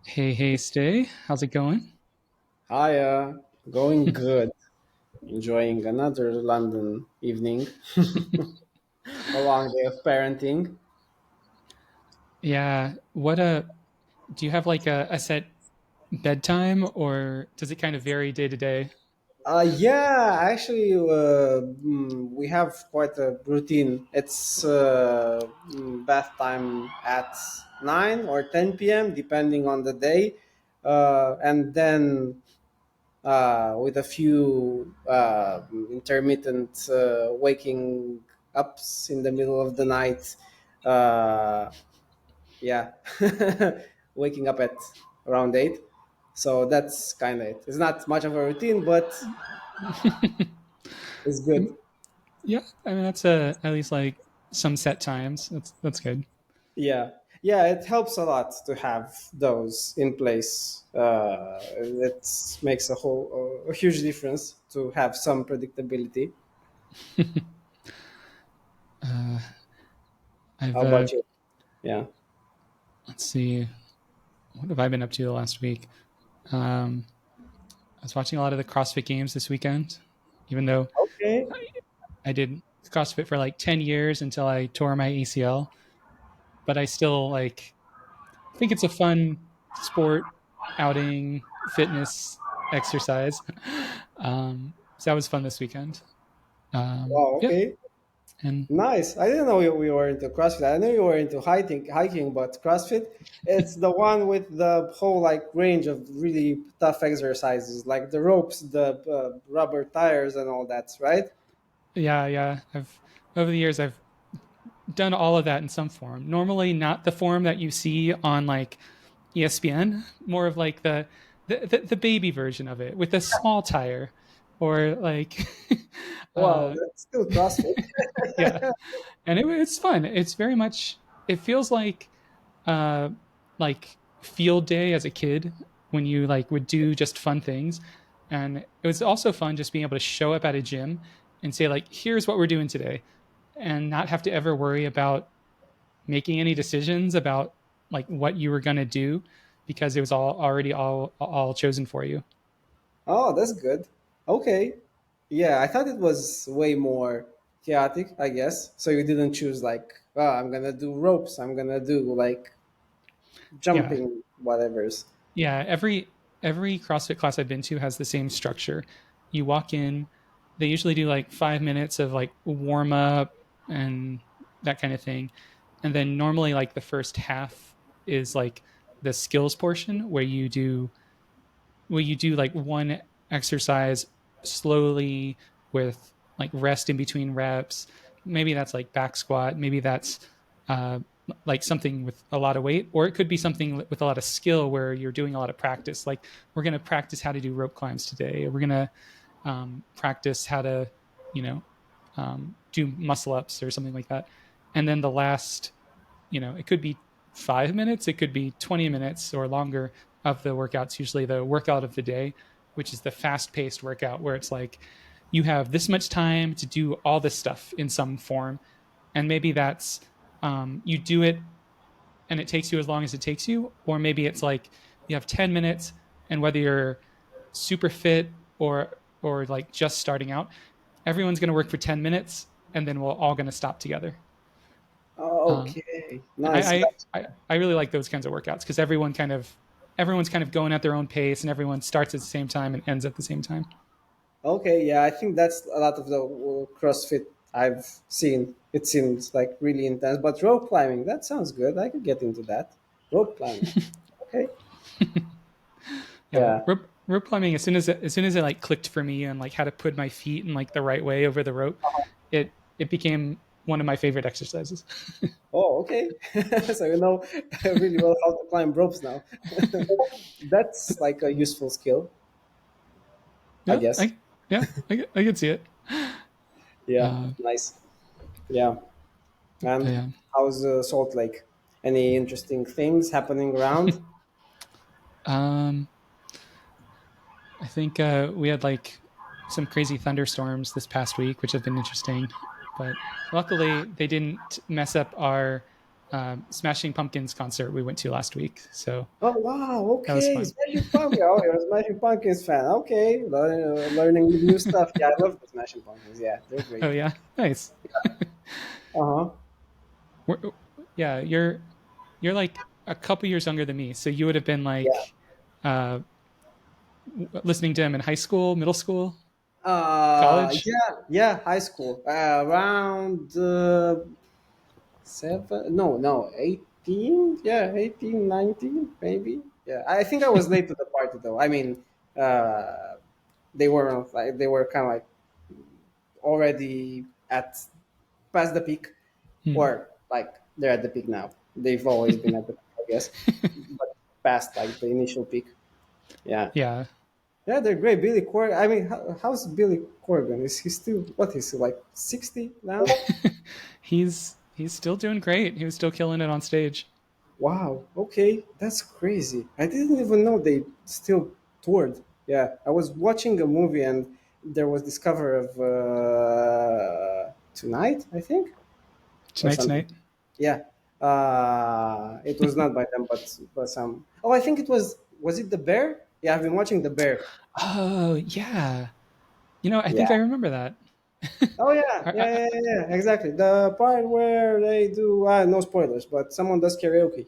Hey, Stay. How's it going? Hi, going good. Enjoying another London evening, a long day of parenting. Yeah. Do you have like a set bedtime or does it kind of vary day to day? Yeah, actually, we have quite a routine. It's bath time at 9 or 10 p.m., depending on the day. And then with a few intermittent waking ups in the middle of the night. Uh, yeah, waking up at around 8. So that's kind of it. It's not much of a routine, but it's good. Yeah, I mean that's at least like some set times. That's good. Yeah, yeah, it helps a lot to have those in place. It makes a huge difference to have some predictability. Uh, How I've about you? Yeah. let's see, what have I been up to the last week? Um, I was watching a lot of the CrossFit games this weekend, even though Okay. I did CrossFit for like 10 years until I tore my ACL, but I still like think it's a fun sport, outing, fitness, exercise. So that was fun this weekend. Wow. Yeah, Okay. and Nice. I didn't know we were into CrossFit. I knew you were into hiking, but CrossFit, it's the one with the whole like range of really tough exercises, like the ropes, the rubber tires, and all that, right? yeah. I've over the years I've done all of that in some form. Normally, not the form that you see on like ESPN, more of like the baby version of it with a small tire, or like, Wow, uh, that's still CrossFit. yeah. And it's fun. It's very much. It feels uh, like field day as a kid when you like would do just fun things, and it was also fun just being able to show up at a gym and say like, "Here's what we're doing today," and not have to ever worry about making any decisions about like what you were gonna do because it was all chosen for you. Oh, that's good. Okay. Yeah, I thought it was way more chaotic, I guess. So you didn't choose like, oh, I'm gonna do ropes. I'm gonna do like Yeah, jumping, whatever's. yeah. Every CrossFit class I've been to has the same structure. You walk in, they usually do like 5 minutes of like warm up and that kind of thing, and then normally like the first half is like the skills portion where you do like one exercise slowly with like rest in between reps. Maybe that's like back squat. Maybe that's uh, like something with a lot of weight, or it could be something with a lot of skill where you're doing a lot of practice. Like we're going to practice how to do rope climbs today. We're going to practice how to, you know, do muscle ups or something like that. And then the last, it could be 5 minutes, it could be 20 minutes or longer of the workouts, usually the workout of the day, which is the fast paced workout where it's like you have this much time to do all this stuff in some form. And maybe that's you do it and it takes you as long as it takes you. Or maybe it's like you have 10 minutes and whether you're super fit or like just starting out, everyone's going to work for 10 minutes and then we're all going to stop together. Oh, Um, okay. and Nice. I really like those kinds of workouts because everyone's kind of going at their own pace and everyone starts at the same time and ends at the same time. Okay, yeah, I think that's a lot of the CrossFit I've seen. It seems like really intense, but rope climbing, that sounds good. I could get into that. Rope climbing. Okay. Yeah, Yeah. rope climbing. As soon as it like clicked for me and like how to put my feet in like the right way over the rope, it became one of my favorite exercises. Oh, okay. So you know really well how to climb ropes now. That's like a useful skill, I Yeah, guess. I could see it. Yeah, Uh, nice. Yeah. but And yeah, how's Salt Lake? Any interesting things happening around? um, I think we had like some crazy thunderstorms this past week, which have been interesting. But luckily, they didn't mess up our Smashing Pumpkins concert we went to last week. So Oh wow, that was okay, fun. Smashing Pumpkins. Oh, you're a Smashing Pumpkins fan. Okay, learning new stuff. Yeah, I love the Smashing Pumpkins. Yeah, they're great. Oh yeah, nice. Uh huh. We're, yeah, you're like a couple years younger than me, so you would have been Yeah. like uh, listening to him in high school, middle school, college. Yeah. High school. Around 18. Yeah, 18, 19, maybe. Yeah, I think I was late to the party though. I mean, uh, they were kind of like already at past the peak, Hmm. or like they're at the peak now. They've always been at the peak, I guess, but past like the initial peak. Yeah, Yeah, yeah, they're great. Billy Corgan. I mean, how's Billy Corgan? Is he still what is he like 60 now? he's still doing great. He was still killing it on stage. Wow. Okay, that's crazy. I didn't even know they still toured. Yeah, I was watching a movie and there was this cover of Tonight, I think, or Tonight, something. tonight. Yeah. It was not by them, but some. Oh, I think it was. Was it the Bear? Yeah, I've been watching the Bear. Oh yeah, I think Yeah. I remember that. Oh yeah, I, yeah, I, yeah, yeah, yeah, exactly. The part where they do no spoilers, but someone does karaoke.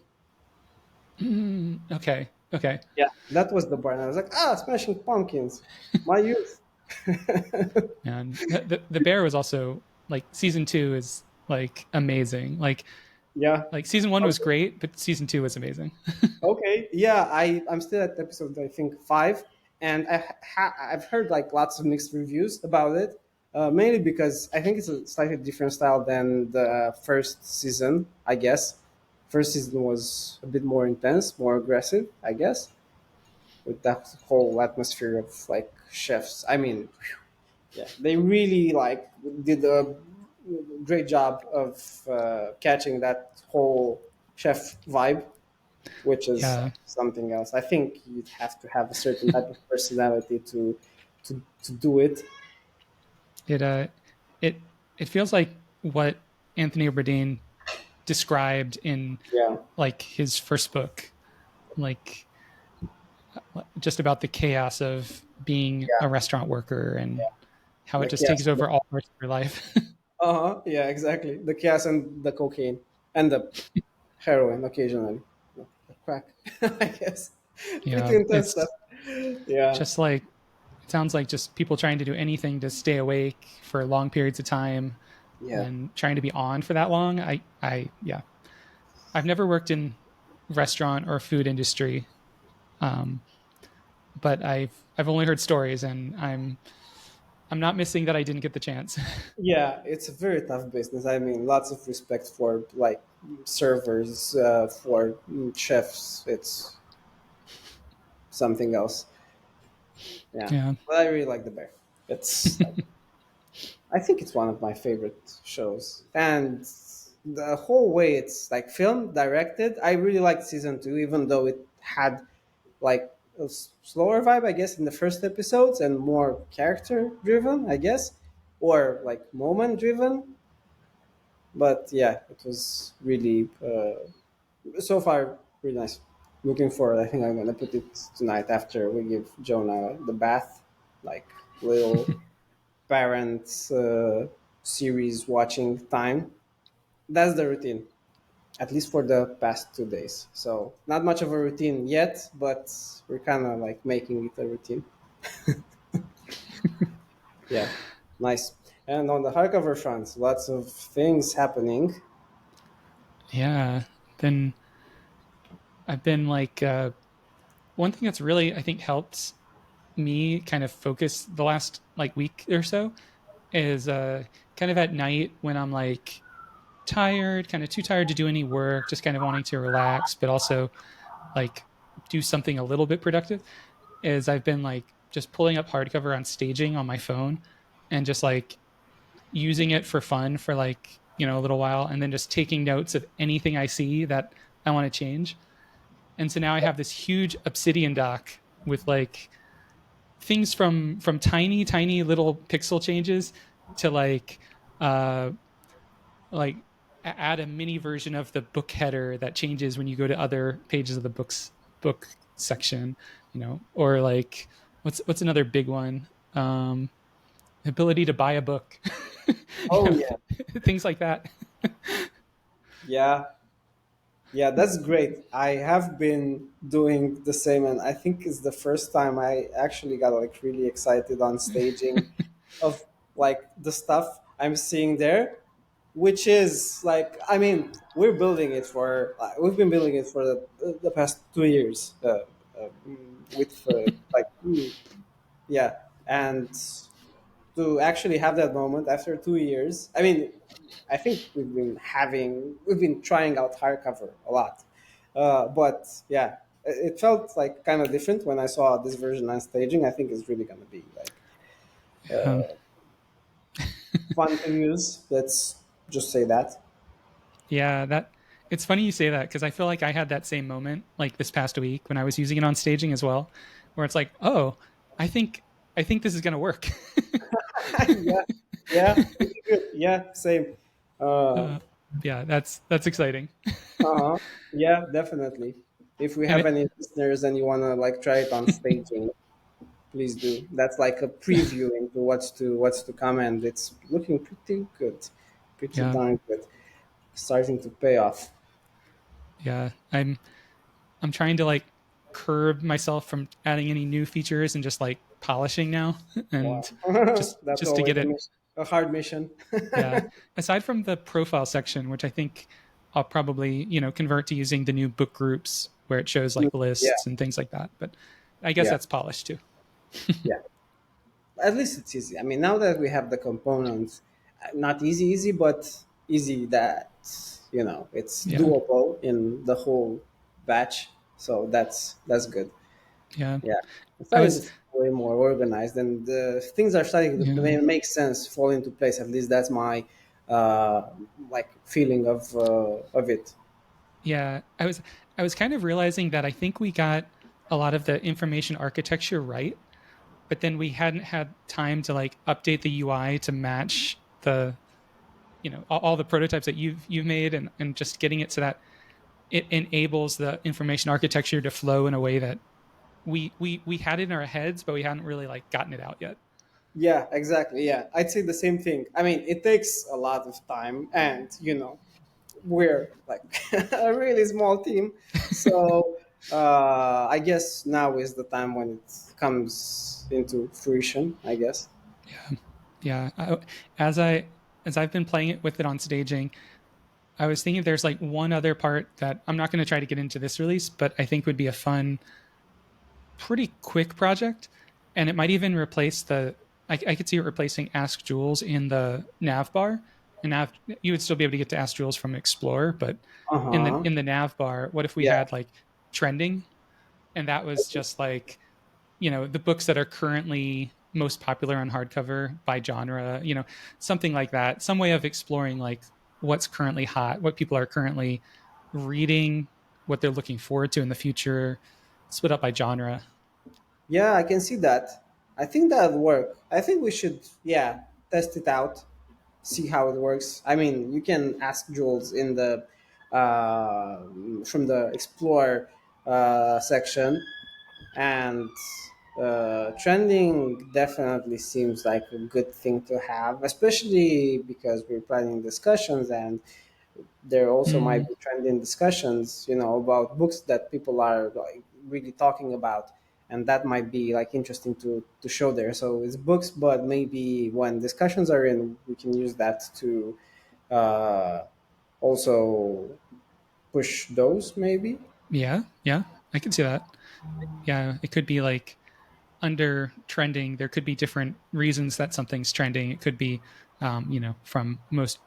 okay, okay. Yeah, that was the part. And I was like, Smashing Pumpkins, my youth. And the bear was also like season two is like amazing. Yeah. Like season one was Okay. great, but season two was amazing. Okay. Yeah, I'm still at episode I think 5, and I've heard like lots of mixed reviews about it. Mainly because I think it's a slightly different style than the first season. I guess first season was a bit more intense, more aggressive. I guess with that whole atmosphere of like chefs. I mean, yeah, they really like did a great job of catching that whole chef vibe, which is Yeah, something else. I think you'd have to have a certain type of personality to do it. it it it feels like what Anthony Bourdain described in Yeah, like his first book, like just about the chaos of being a yeah, restaurant worker and how it the just chaos. takes over all parts of your life. Uh huh. Yeah, exactly. The chaos and the cocaine and the heroin occasionally, the crack. I guess pretty intense stuff. It's Yeah, just like it sounds like just people trying to do anything to stay awake for long periods of time yeah, and trying to be on for that long. Yeah, I've never worked in restaurant or food industry, um, but I've only heard stories, and I'm not missing that I didn't get the chance. yeah. It's a very tough business. I mean, lots of respect for like servers, for chefs. It's something else. Yeah, Yeah, but I really like the Bear. It's like I think it's one of my favorite shows, and the whole way it's like filmed, directed. I really liked season 2, even though it had like a slower vibe, I guess, in the first episodes and more character driven, I guess, or like moment driven. But yeah, it was really so far really nice. Looking forward. I think I'm gonna put it tonight after we give Jonah the bath, like little parent series watching time. That's the routine, at least for the past 2 days. So not much of a routine yet, but we're kind of like making it a routine. Yeah, nice. And on the hardcover front, lots of things happening. yeah. Then I've been like one thing that's really I think helped me kind of focus the last like week or so is kind of at night when I'm like tired, kind of too tired to do any work, just kind of wanting to relax, but also like do something a little bit productive. Is I've been like just pulling up hardcover on staging on my phone and just like using it for fun for like a little while, and then just taking notes of anything I see that I want to change. And so now I have this huge obsidian doc with like things from tiny little pixel changes to uh like add a mini version of the book header that changes when you go to other pages of the book section, or like what's another big one? Ability to buy a book, you Oh know, yeah, things like that. yeah, yeah. That's great. I have been doing the same, and I think it's the first time I actually got like really excited on staging of like the stuff I'm seeing there, which is like, I mean, we've been building it for the past 2 years, with like yeah, and to actually have that moment after 2 years. I mean, I think we've been trying out hardcover a lot, but yeah, it felt like kind of different when I saw this version on staging. I think it's really gonna be like um, fun to use. Let's just say that. yeah, that it's funny you say that because I feel like I had that same moment like this past week when I was using it on staging as well, where it's like, oh, I think I think this is gonna work. Yeah, yeah, pretty good. Yeah, same. Uh, uh, yeah, that's exciting. uh-huh. Yeah, definitely. If we And have it, any listeners and you wanna like try it on staging, please do. That's like a preview into what's to come, and it's looking pretty good, pretty yeah, darn good. Starting to pay off. yeah, I'm trying to like curb myself from adding any new features and just like polishing now, and Wow, just that's just to always get a it. mission, a hard mission. Yeah. Aside from the profile section, which I think I'll probably, convert to using the new book groups where it shows like Yeah, lists and things like that. But I guess yeah, that's polished too. yeah. At least it's easy. I mean, now that we have the components, not easy, but easy that it's Yeah. doable in the whole batch. So that's good. Yeah. Yeah, I'm I starting to was, feel way more organized, and things are starting to yeah. make sense, fall into place. At least that's my like feeling of it. Yeah. I was kind of realizing that I think we got a lot of the information architecture right, but then we hadn't had time to like update the UI to match the, all the prototypes that you've made, and just getting it so that it enables the information architecture to flow in a way that we had it in our heads, but we hadn't really like gotten it out yet. Yeah, exactly. Yeah, I'd say the same thing. I mean, it takes a lot of time, and we're like a really small team, so I guess now is the time when it comes into fruition, I guess. Yeah, as I've been playing it with it on staging, I was thinking there's like one other part that I'm not going to try to get into this release, but I think would be a fun, pretty quick project, and it might even replace the. I could see it replacing Ask Jules in the nav bar, and you would still be able to get to Ask Jules from Explorer, but in the Uh-huh. in the nav bar, what if we Yeah. had like trending, and that was just like the books that are currently most popular on hardcover by genre, something like that, some way of exploring like what's currently hot, what people are currently reading, what they're looking forward to in the future, split up by genre. Yeah, I can see that. I think that would work. I think we should, yeah, test it out, see how it works. I mean, you can ask Jules in the uh, from the explore section, and trending definitely seems like a good thing to have, especially because we're planning discussions, and there also might Mm, be trending discussions, about books that people are like really talking about, and that might be like interesting to show there. So it's books, but maybe when discussions are in, we can use that to uh, also push those maybe. yeah, yeah, I can see that. Yeah, it could be like under trending, there could be different reasons that something's trending. It could be, from most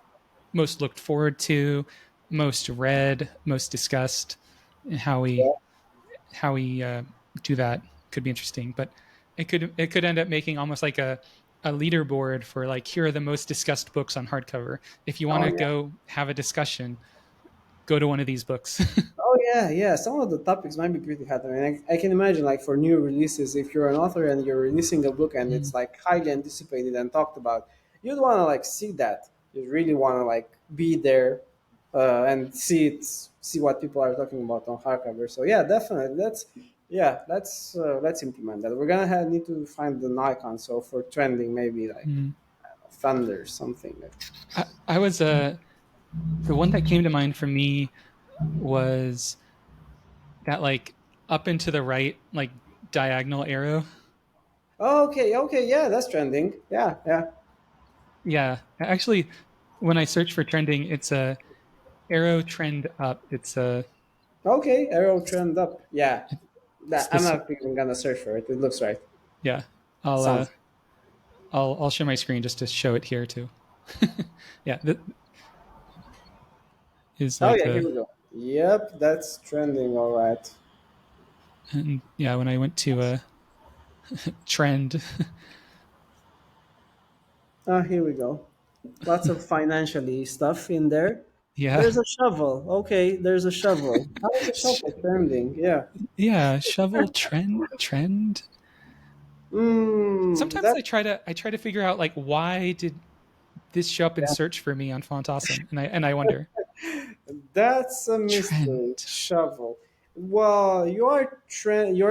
looked forward to, most read, most discussed, and how we do that could be interesting. But it could end up making almost like a leaderboard for like here are the most discussed books on hardcover. If you want Oh to yeah. go have a discussion, go to one of these books. Oh yeah, yeah. Some of the topics might be pretty hot. I mean, I can imagine like for new releases, if you're an author and you're releasing a book and Mm, it's like highly anticipated and talked about, you'd want to like see that. You'd really want to like be there, and see what people are talking about on hardcover. So yeah, definitely let's implement that. We're gonna need to find an icon. So for trending, maybe like Mm. thunder something. Like, I was the one that came to mind for me was that like up and to the right, like diagonal arrow. oh, okay, yeah, that's trending. Yeah, yeah. Yeah, actually, when I search for trending, it's a arrow trend up. It's a Okay, arrow trend up. Yeah, it's that I'm this. not even gonna search for it. It looks right. Yeah, I'll uh, Sounds. I'll share my screen just to show it here too. Yeah, that is Oh like yeah, here the we go. Yep, that's trending. All right. and yeah. When I went to a trend, Here we go. Lots of financially stuff in there. yeah, There's a shovel. Okay, there's a shovel. How is a shovel trending? Yeah. yeah, shovel trend. Sometimes That I try to figure out like why did this show up in yeah, search for me on Font Awesome, and I wonder that's a mystery. trend. Shovel. Well, you're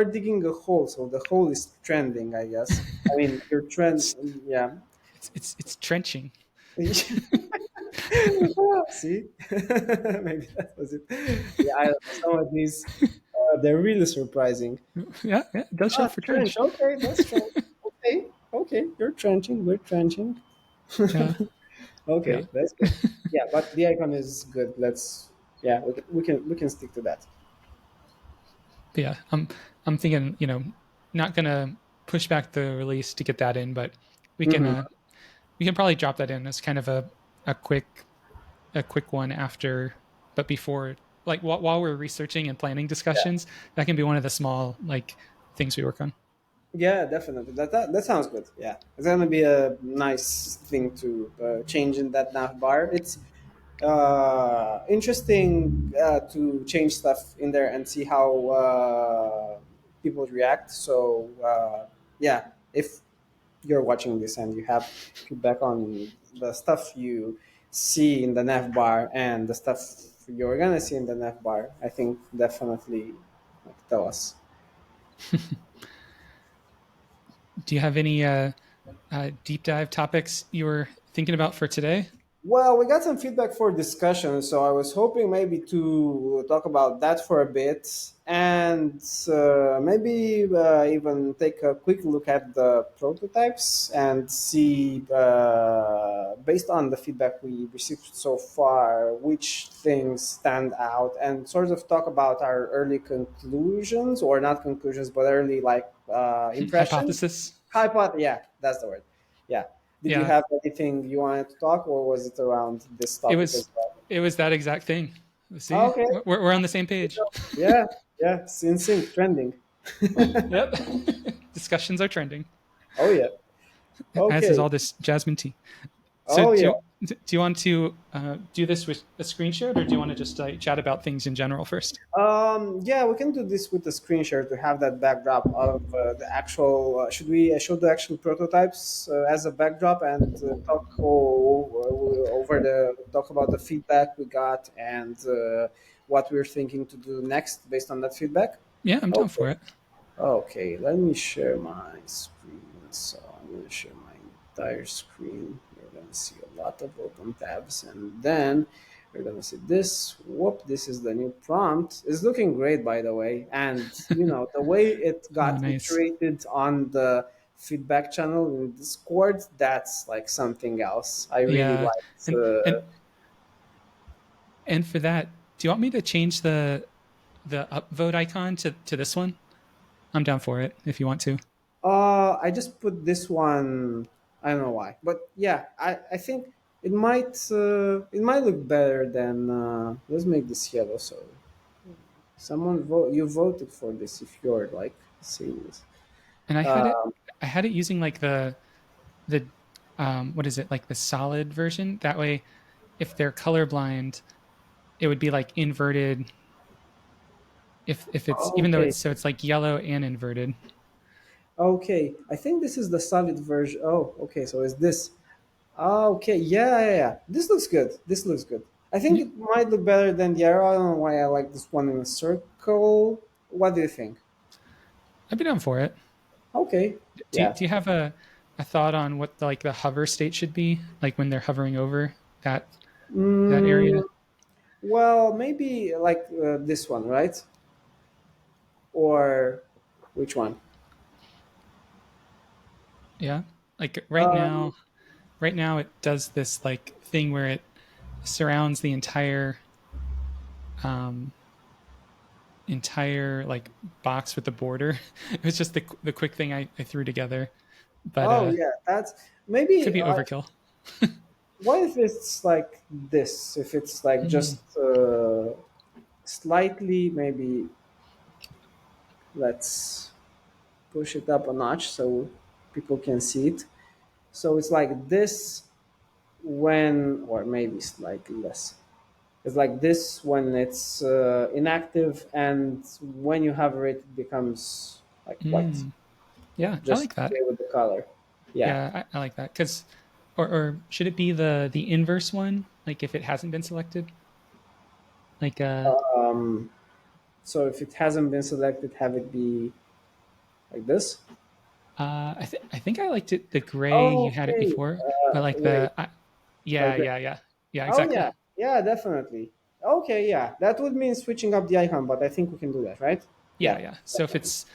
digging a hole, so the hole is trending, I guess. I mean, your trend. It's Yeah. it's trenching. See, maybe that was it. Yeah, I don't know. Some of these, they're really surprising. Yeah, yeah, it does show Ah, up for trench. trench. Okay, that's trench. Okay, okay, you're trenching. We're trenching. Yeah, yeah, Okay, that's good. Yeah, but the icon is good. Let's. Yeah, we can stick to that. but yeah. I'm thinking not gonna push back the release to get that in, but we can Hmm. uh we can probably drop that in as kind of a quick a quick one after, but before like while we're researching and planning Yeah, discussions, that can be one of the small like things we work on. yeah, definitely. That sounds good. Yeah, it's gonna be a nice thing to change in that nav bar. It's interesting to change stuff in there and see how people react. So yeah, if you're watching this and you have feedback on the stuff you see in the nav bar and the stuff you're gonna see in the nav bar, I think definitely like, tell us. Do you have any deep dive topics you were thinking about for today? Well, we got some feedback for discussion, so I was hoping maybe to talk about that for a bit and maybe even take a quick look at the prototypes and see, based on the feedback we received so far, which things stand out and sort of talk about our early conclusions, or not conclusions, but early like impressions. Hypothesis. Yeah, that's the word. Yeah. Did you Yeah, have anything you wanted to talk, or was it around this it topic was as well? it was that exact thing. See, Okay. we're on the same page. Yeah. Yeah. In sync, trending. Yep. Discussions are trending, Oh yeah. as is Okay. all this Jasmine tea. So Oh yeah. do you want to do this with a screen share, or do you want to just chat about things in general first? Yeah, we can do this with the screen share to have that backdrop of the actual. Should we show the actual prototypes as a backdrop and over the talk about the feedback we got and what we're thinking to do next based on that feedback? Yeah, I'm down Okay. for it. Okay, let me share my screen. So I'm going to share my entire screen. You're going to see a lot of open tabs, and then you're going to see this. Whoop! This is the new prompt. It's looking great, by the way. And the way it Oh, got nice. iterated on the feedback channel in Discord, that's like something else. I really Yeah, liked. and and and for that, do you want me to change the upvote icon to this one? I'm down for it if you want to. I just put this one. I don't know why, but yeah, I think it might look better than. Let's make this yellow. So someone vote. You voted for this. If you're like seeing this. And Uh, I had it using like the what is it like the solid version. That way, if they're colorblind, it would be like inverted. If it's even though okay, it's like yellow and inverted. okay. I think this is the solid version. Oh, okay. So is this? Okay, yeah, yeah, yeah. This looks good. This looks good. I think it might look better than the arrow. I don't know why I like this one in a circle. What do you think? I'd be down for it. Okay. Yeah. Do you have a thought on what like the hover state should be, like when they're hovering over that area? Mm, well, maybe like this one, right? Or which one? Yeah. Like Um, right now it does this like thing where it surrounds the um entire like box with the border. It was just the quick thing I threw together, but oh yeah, that's could maybe. be overkill. What if it's like this? If it's like Mm, just slightly, maybe let's push it up a notch so people can see it. So it's like this when, or maybe slightly less. It's like this when it's inactive, and when you hover it, it becomes like white. mm, yeah, I Just like that. play with the color. Yeah. Yeah, I like that because, or should it be the inverse one? Like if it hasn't been selected, like Um, so if it hasn't been selected, have it be like this. I think I liked it the gray you had it Okay. before, but like Wait. yeah, Like that. yeah, Oh exactly. yeah. Yeah, definitely. Okay. Yeah, that would mean switching up the icon, but I think we can do that, right? Yeah, Yeah. yeah. So if Definitely. it's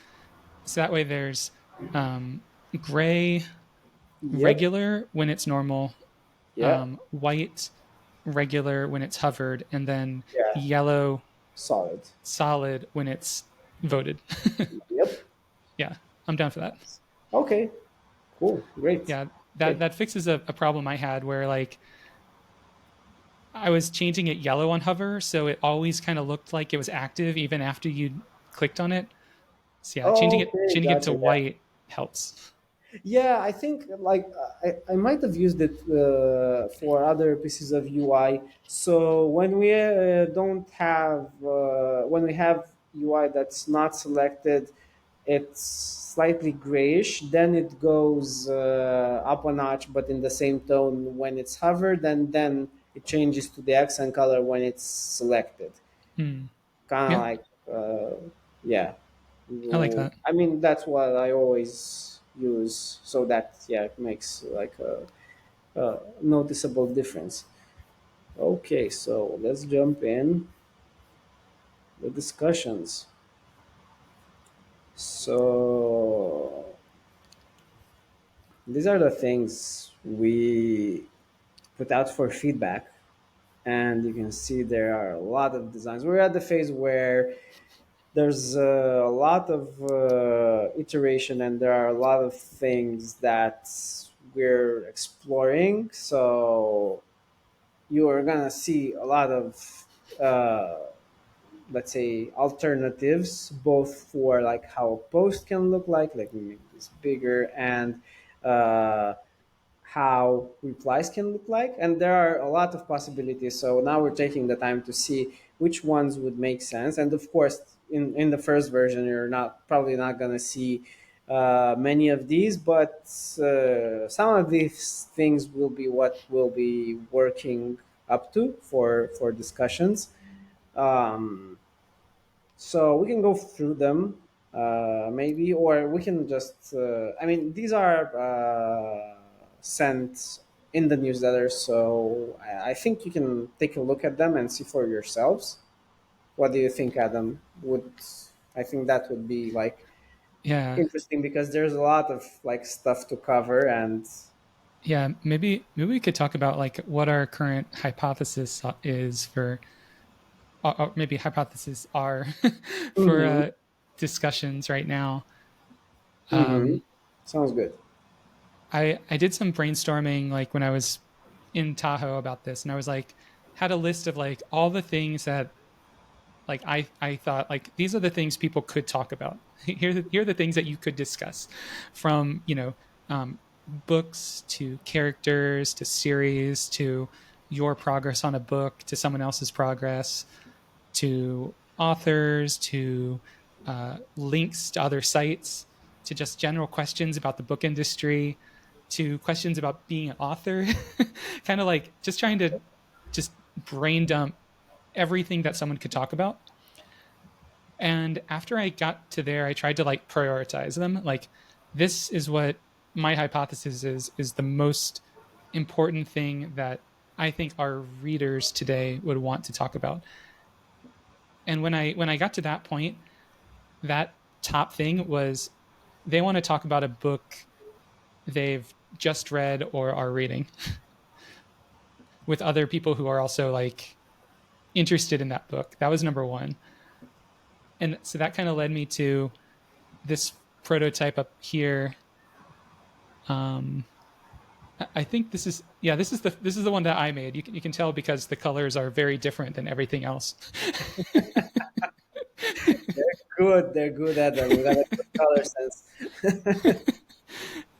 so that way there's um, gray Yep. regular when it's normal, Yeah. white regular when it's hovered, and then Yeah. yellow Solid. solid when it's voted. Yep. Yeah, I'm down for that. Okay. Cool. Great. Yeah, Great. that fixes a problem I had where like I was changing it yellow on hover, so it always kind of looked like it was active even after you clicked on it. So yeah, Okay. changing it to Gotcha. Yeah. white helps. Yeah, I think like I might have used it for other pieces of UI. So when we don't have when we have UI that's not selected, it's slightly grayish. Then it goes up a notch, but in the same tone when it's hovered, and then it changes to the accent color when it's selected. Hmm. Kind of Yeah, like yeah. I like that. I mean, that's what I always use, so that yeah, it makes like a noticeable difference. Okay, so let's jump in the discussions. So these are the things we put out for feedback, and you can see there are a lot of designs. We're at the phase where there's a lot of iteration, and there are a lot of things that we're exploring. So you are gonna see a lot of uh, let's say alternatives, both for like how a post can look like maybe it's bigger, and uh, how replies can look like. And there are a lot of possibilities, so now we're taking the time to see which ones would make sense. And of course, in the first version, you're not probably not going to see many of these, but some of these things will be what we'll be working up to for discussions. um, so we can go through them, maybe, or we can just. I mean, these are sent in the newsletter, so I think you can take a look at them and see for yourselves. What do you think, Adam? Would I think that would be like Yeah, interesting because there's a lot of like stuff to cover, and yeah. Maybe we could talk about like what our current hypothesis is for, or maybe hypotheses are for hmm discussions right now. hmm Um, sounds good. I did some brainstorming like when I was in Tahoe about this, and I was like had a list of like all the things that like I thought like these are the things people could talk about. Here are the things that you could discuss, from books to characters to series to your progress on a book to someone else's progress to authors to links to other sites to just general questions about the book industry to questions about being an author. Kind of like just trying to just brain dump everything that someone could talk about. And after I got to there, I tried to like prioritize them. Like, this is what my hypothesis is the most important thing that I think our readers today would want to talk about. And when I got to that point, that top thing was they want to talk about a book they've just read or are reading with other people who are also like interested in that book. That was number one. And so that kind of led me to this prototype up here. Um, I think this is, yeah, this is the one that I made. You can tell because the colors are very different than everything else. Good, they're good at them. We got a good color sense.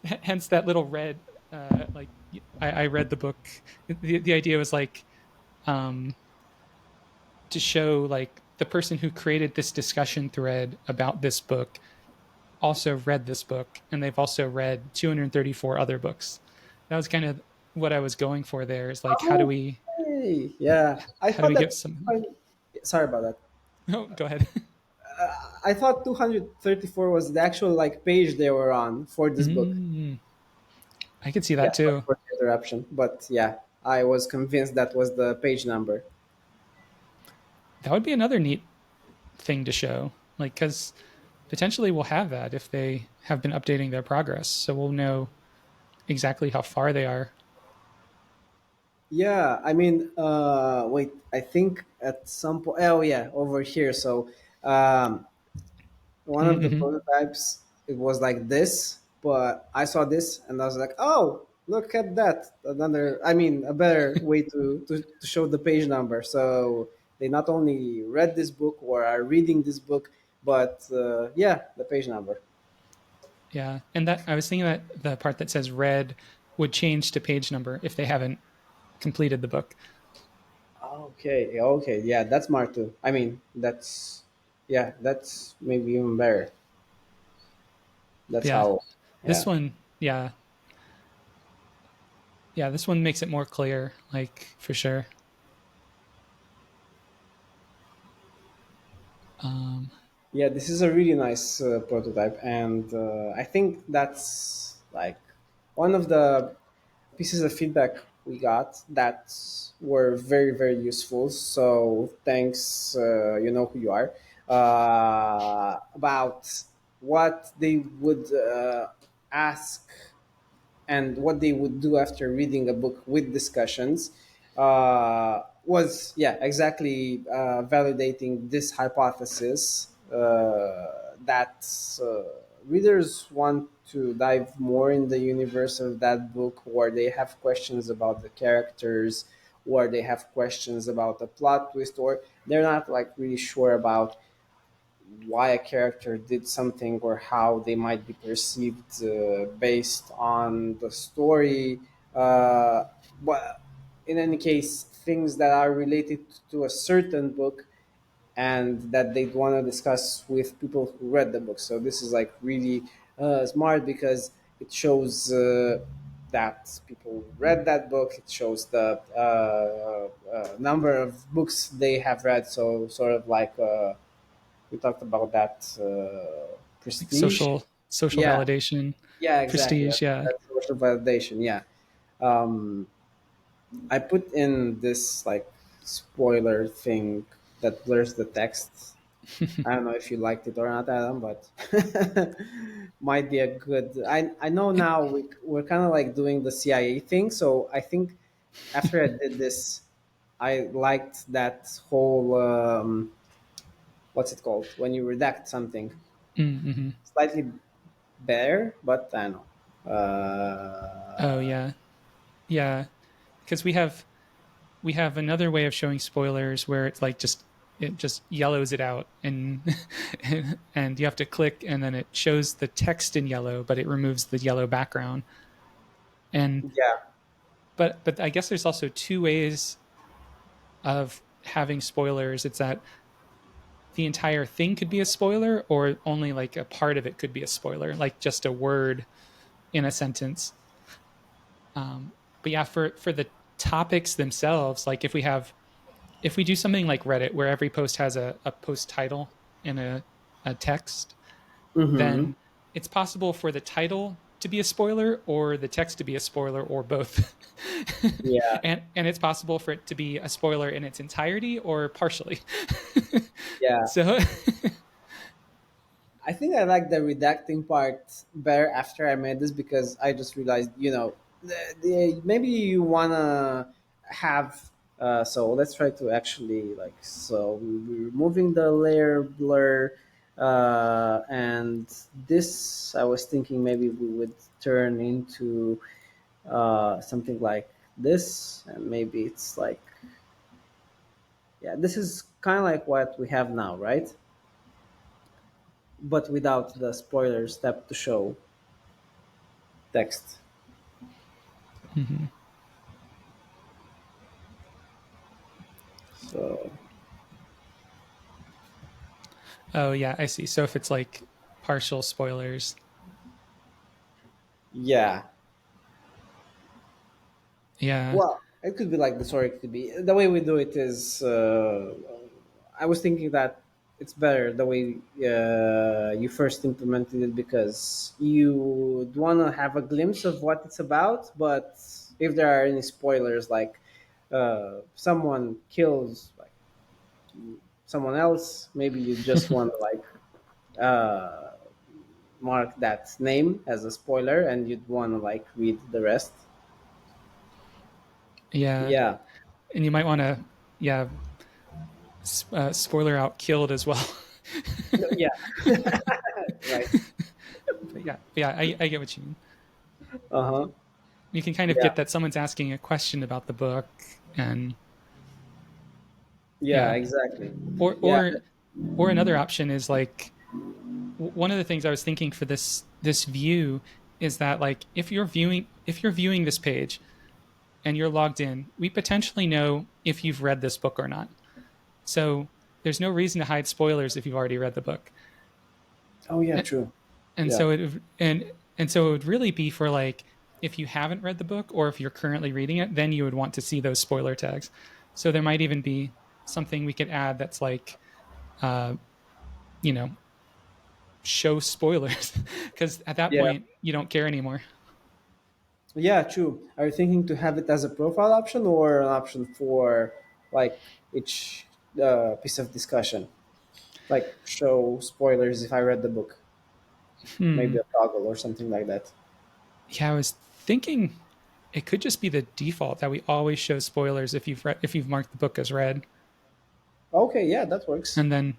Hence that little red. Like I read the book. The idea was like um, to show like the person who created this discussion thread about this book also read this book, and they've also read 234 other books. That was kind of what I was going for there. Is like how do Oh, we hey, yeah. I how do thought we that. get some? Sorry about that. Oh, go ahead. I thought 234 was the actual like page they were on for this book. Mm, I could see Yeah, that sorry too. for the interruption, but yeah, I was convinced that was the page number. That would be another neat thing to show. Like, because potentially we'll have that if they have been updating their progress. So we'll know exactly how far they are. Yeah, I mean, wait, I think at some point, oh yeah, over here. So, one of the Mm-hmm. prototypes, it was like this, but I saw this and I was like, oh, look at that. Another, I mean, a better way to show the page number. So they not only read this book or are reading this book, but yeah, the page number. Yeah, and that I was thinking that the part that says red would change to page number if they haven't completed the book. Okay, okay, yeah, that's smart too. I mean, yeah, that's maybe even better. But That's yeah, how, this yeah. one, yeah, yeah, this one makes it more clear, like for sure. Um, Yeah, this is a really nice prototype, and I think that's like one of the pieces of feedback we got that were very very useful. So thanks, you know who you are, about what they would ask and what they would do after reading a book with discussions was yeah exactly validating this hypothesis that readers want to dive more in the universe of that book, or they have questions about the characters, or they have questions about the plot twist, or they're not like really sure about why a character did something or how they might be perceived based on the story. But in any case, things that are related to a certain book and that they'd want to discuss with people who read the book. So this is like really smart because it shows that people read that book. It shows the number of books they have read. So sort of like we talked about that like prestige. social Yeah, validation, yeah, exactly. prestige. Yeah. That social validation. Yeah. Um, I put in this like spoiler thing that blurs the text. I don't know if you liked it or not, Adam, but might be a good. I know It, now we're kind of like doing the CIA thing. So I think after I did this, I liked that whole what's it called when you redact something mm-hmm. slightly better, but I don't know. Oh yeah, yeah. Because we have another way of showing spoilers where it's like just it just yellows it out and and you have to click and then it shows the text in yellow but it removes the yellow background and Yeah, but I guess there's also two ways of having spoilers. It's that the entire thing could be a spoiler or only like a part of it could be a spoiler, like just a word in a sentence. But yeah, for the topics themselves, like if we have if we do something like Reddit, where every post has a post title and a text, Mm-hmm. then it's possible for the title to be a spoiler or the text to be a spoiler or both. Yeah, And it's possible for it to be a spoiler in its entirety or partially. yeah. So I think I like the redacting part better after I made this because I just realized, maybe you wanna have. So let's try to actually we're removing the layer blur, and this I was thinking maybe we would turn into something like this, and maybe it's like, yeah, this is kind of like what we have now, right? But without the spoiler step to show text. mhm. So Oh yeah, I see. So if it's like partial spoilers, yeah, yeah. well, it could be like this, or it could be the way we do it is. I was thinking that it's better the way you first implemented it because you want to have a glimpse of what it's about, but if there are any spoilers, like someone kills like someone else, maybe you just want to like mark that name as a spoiler, and you'd want to like read the rest. Yeah. Yeah. And you might want to, yeah, spoiler out killed as well. No, yeah. Right. But yeah, I get what you mean. Uh huh. You can kind of Yeah. get that someone's asking a question about the book, and Yeah. yeah, Exactly. or Yeah. or or another option is like one of the things I was thinking for this view is that like if you're viewing this page and you're logged in, we potentially know if you've read this book or not. So there's no reason to hide spoilers if you've already read the book. Oh yeah. True. And Yeah. so it would really be for like if you haven't read the book or if you're currently reading it, then you would want to see those spoiler tags. So there might even be something we could add that's like uh, you know show spoilers because at that Yeah. point you don't care anymore. Yeah. True. Are you thinking to have it as a profile option or an option for like each piece of discussion? Like show spoilers if I read the book, maybe Hmm. a toggle or something like that. Yeah, I was thinking it could just be the default that we always show spoilers if you've marked the book as read, Okay. Yeah, that works. and then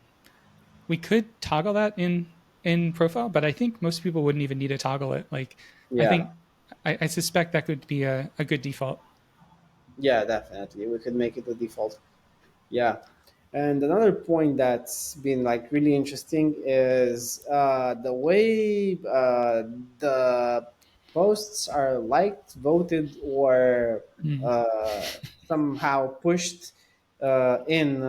we could toggle that in profile, but I think most people wouldn't even need to toggle it. Like, I Yeah. think I suspect that could be a good default. Yeah. Definitely, we could make it the default. Yeah. And another point that's been like really interesting is the way the posts are liked, voted, or Mm. somehow pushed in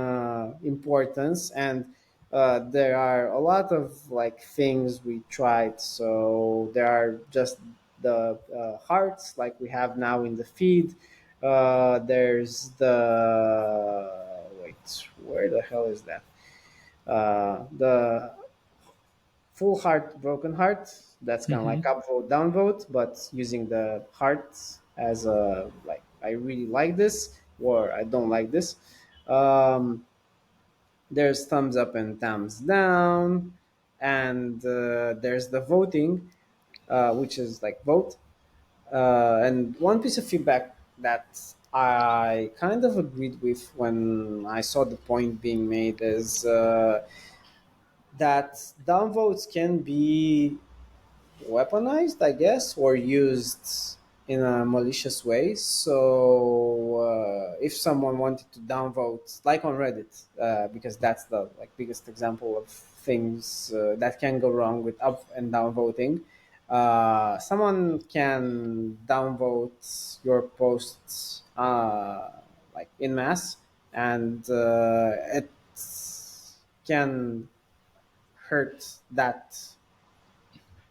importance. And there are a lot of like things we tried. So there are just the hearts like we have now in the feed. There's the wait, where the hell is that? The full heart, broken heart. That's kind of Hmm. like upvote, downvote, but using the heart as a like. I really like this, or I don't like this. Um, there's thumbs up and thumbs down, and there's the voting, which is like vote. And one piece of feedback that I kind of agreed with when I saw the point being made is that downvotes can be weaponized, I guess, or used in a malicious way. So if someone wanted to downvote, like on Reddit, because that's the like biggest example of things that can go wrong with up and down voting. Someone can downvote your posts like in mass, and it can hurt that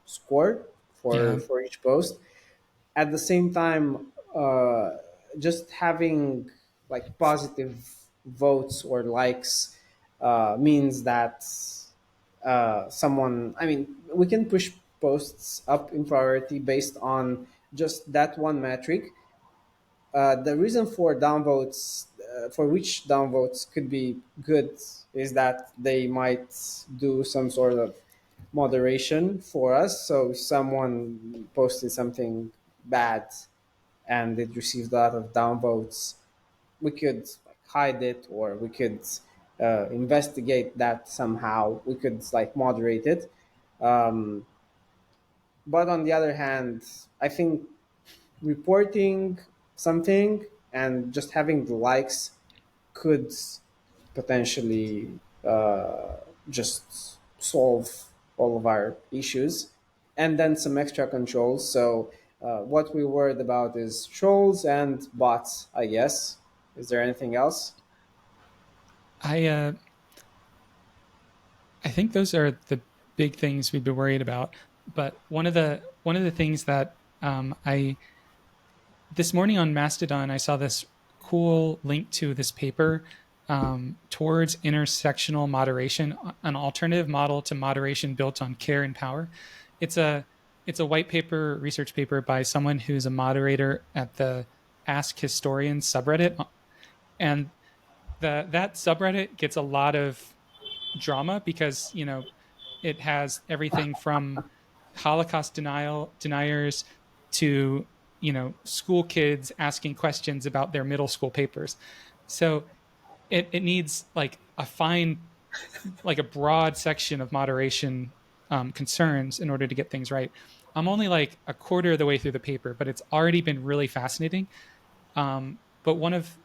score Yeah, for each post. At the same time, just having like positive votes or likes means that someone, I mean, we can push posts up in priority based on just that one metric. The reason for downvotes, for which downvotes could be good, is that they might do some sort of moderation for us. So if someone posted something bad and it received a lot of downvotes, we could like hide it, or we could investigate that somehow. We could like moderate it. Um, but on the other hand, I think reporting something and just having the likes could potentially just solve all of our issues, and then some extra controls. So what we worried about is trolls and bots, I guess. Is there anything else? I think those are the big things we'd be worried about. But one of the things that I this morning on Mastodon, I saw this cool link to this paper towards intersectional moderation, an alternative model to moderation built on care and power. It's a it's a white paper, research paper by someone who's a moderator at the Ask Historians subreddit, and that subreddit gets a lot of drama because it has everything from Holocaust deniers to school kids asking questions about their middle school papers. So it needs like a broad section of moderation concerns in order to get things right. I'm only like a quarter of the way through the paper, but it's already been really fascinating. But one of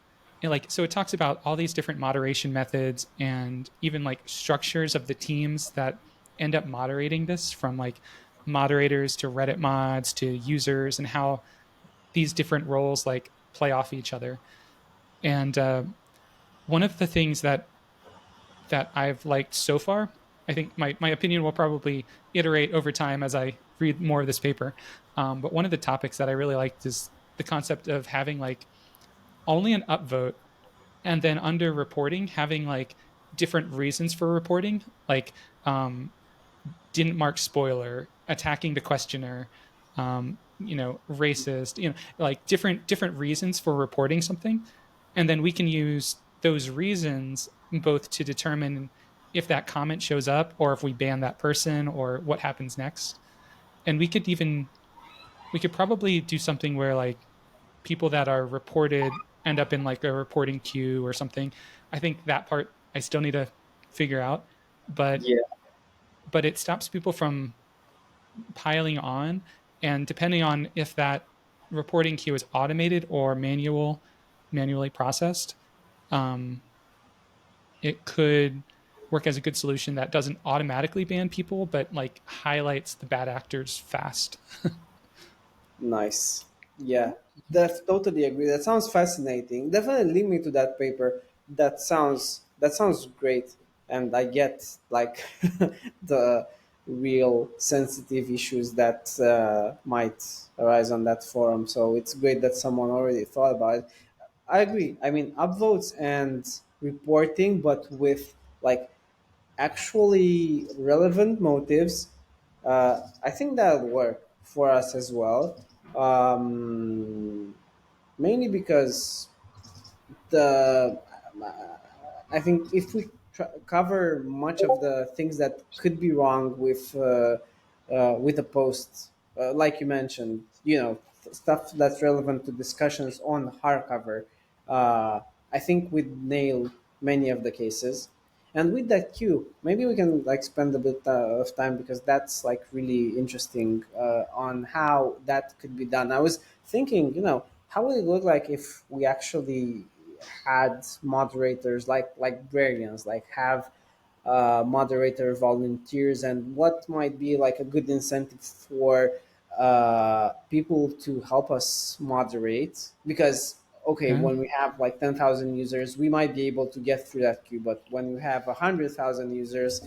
like so it talks about all these different moderation methods and even like structures of the teams that end up moderating this, from like moderators to Reddit mods to users, and how these different roles like play off each other. And one of the things that I've liked so far, I think my opinion will probably iterate over time as I read more of this paper. But one of the topics that I really liked is the concept of having like only an upvote, and then under reporting having like different reasons for reporting, like didn't mark spoiler, attacking the questioner, racist, like different reasons for reporting something, and then we can use those reasons both to determine if that comment shows up or if we ban that person or what happens next. And we could probably do something where like people that are reported end up in like a reporting queue or something. I think that part I still need to figure out, but Yeah, it stops people from piling on. And depending on if that reporting queue is automated or manually processed, um, it could work as a good solution that doesn't automatically ban people, but like highlights the bad actors fast. nice. Yeah, that's totally agree. That sounds fascinating. Definitely link me to that paper. That sounds great, and I get like the real sensitive issues that might arise on that forum. So it's great that someone already thought about it. I agree. I mean, upvotes and reporting, but with like actually relevant motives, I think that'll work for us as well. Mainly because the I think if we cover much of the things that could be wrong with a post, like you mentioned, stuff that's relevant to discussions on hardcover, I think we'd nail many of the cases. And with that queue, maybe we can like spend a bit of time, because that's like really interesting on how that could be done. I was thinking, how would it look like if we actually had moderators like librarians, like have moderator volunteers, and what might be like a good incentive for people to help us moderate? Because okay, Yeah. when we have like 10,000 users, we might be able to get through that queue, but when we have 100,000 users,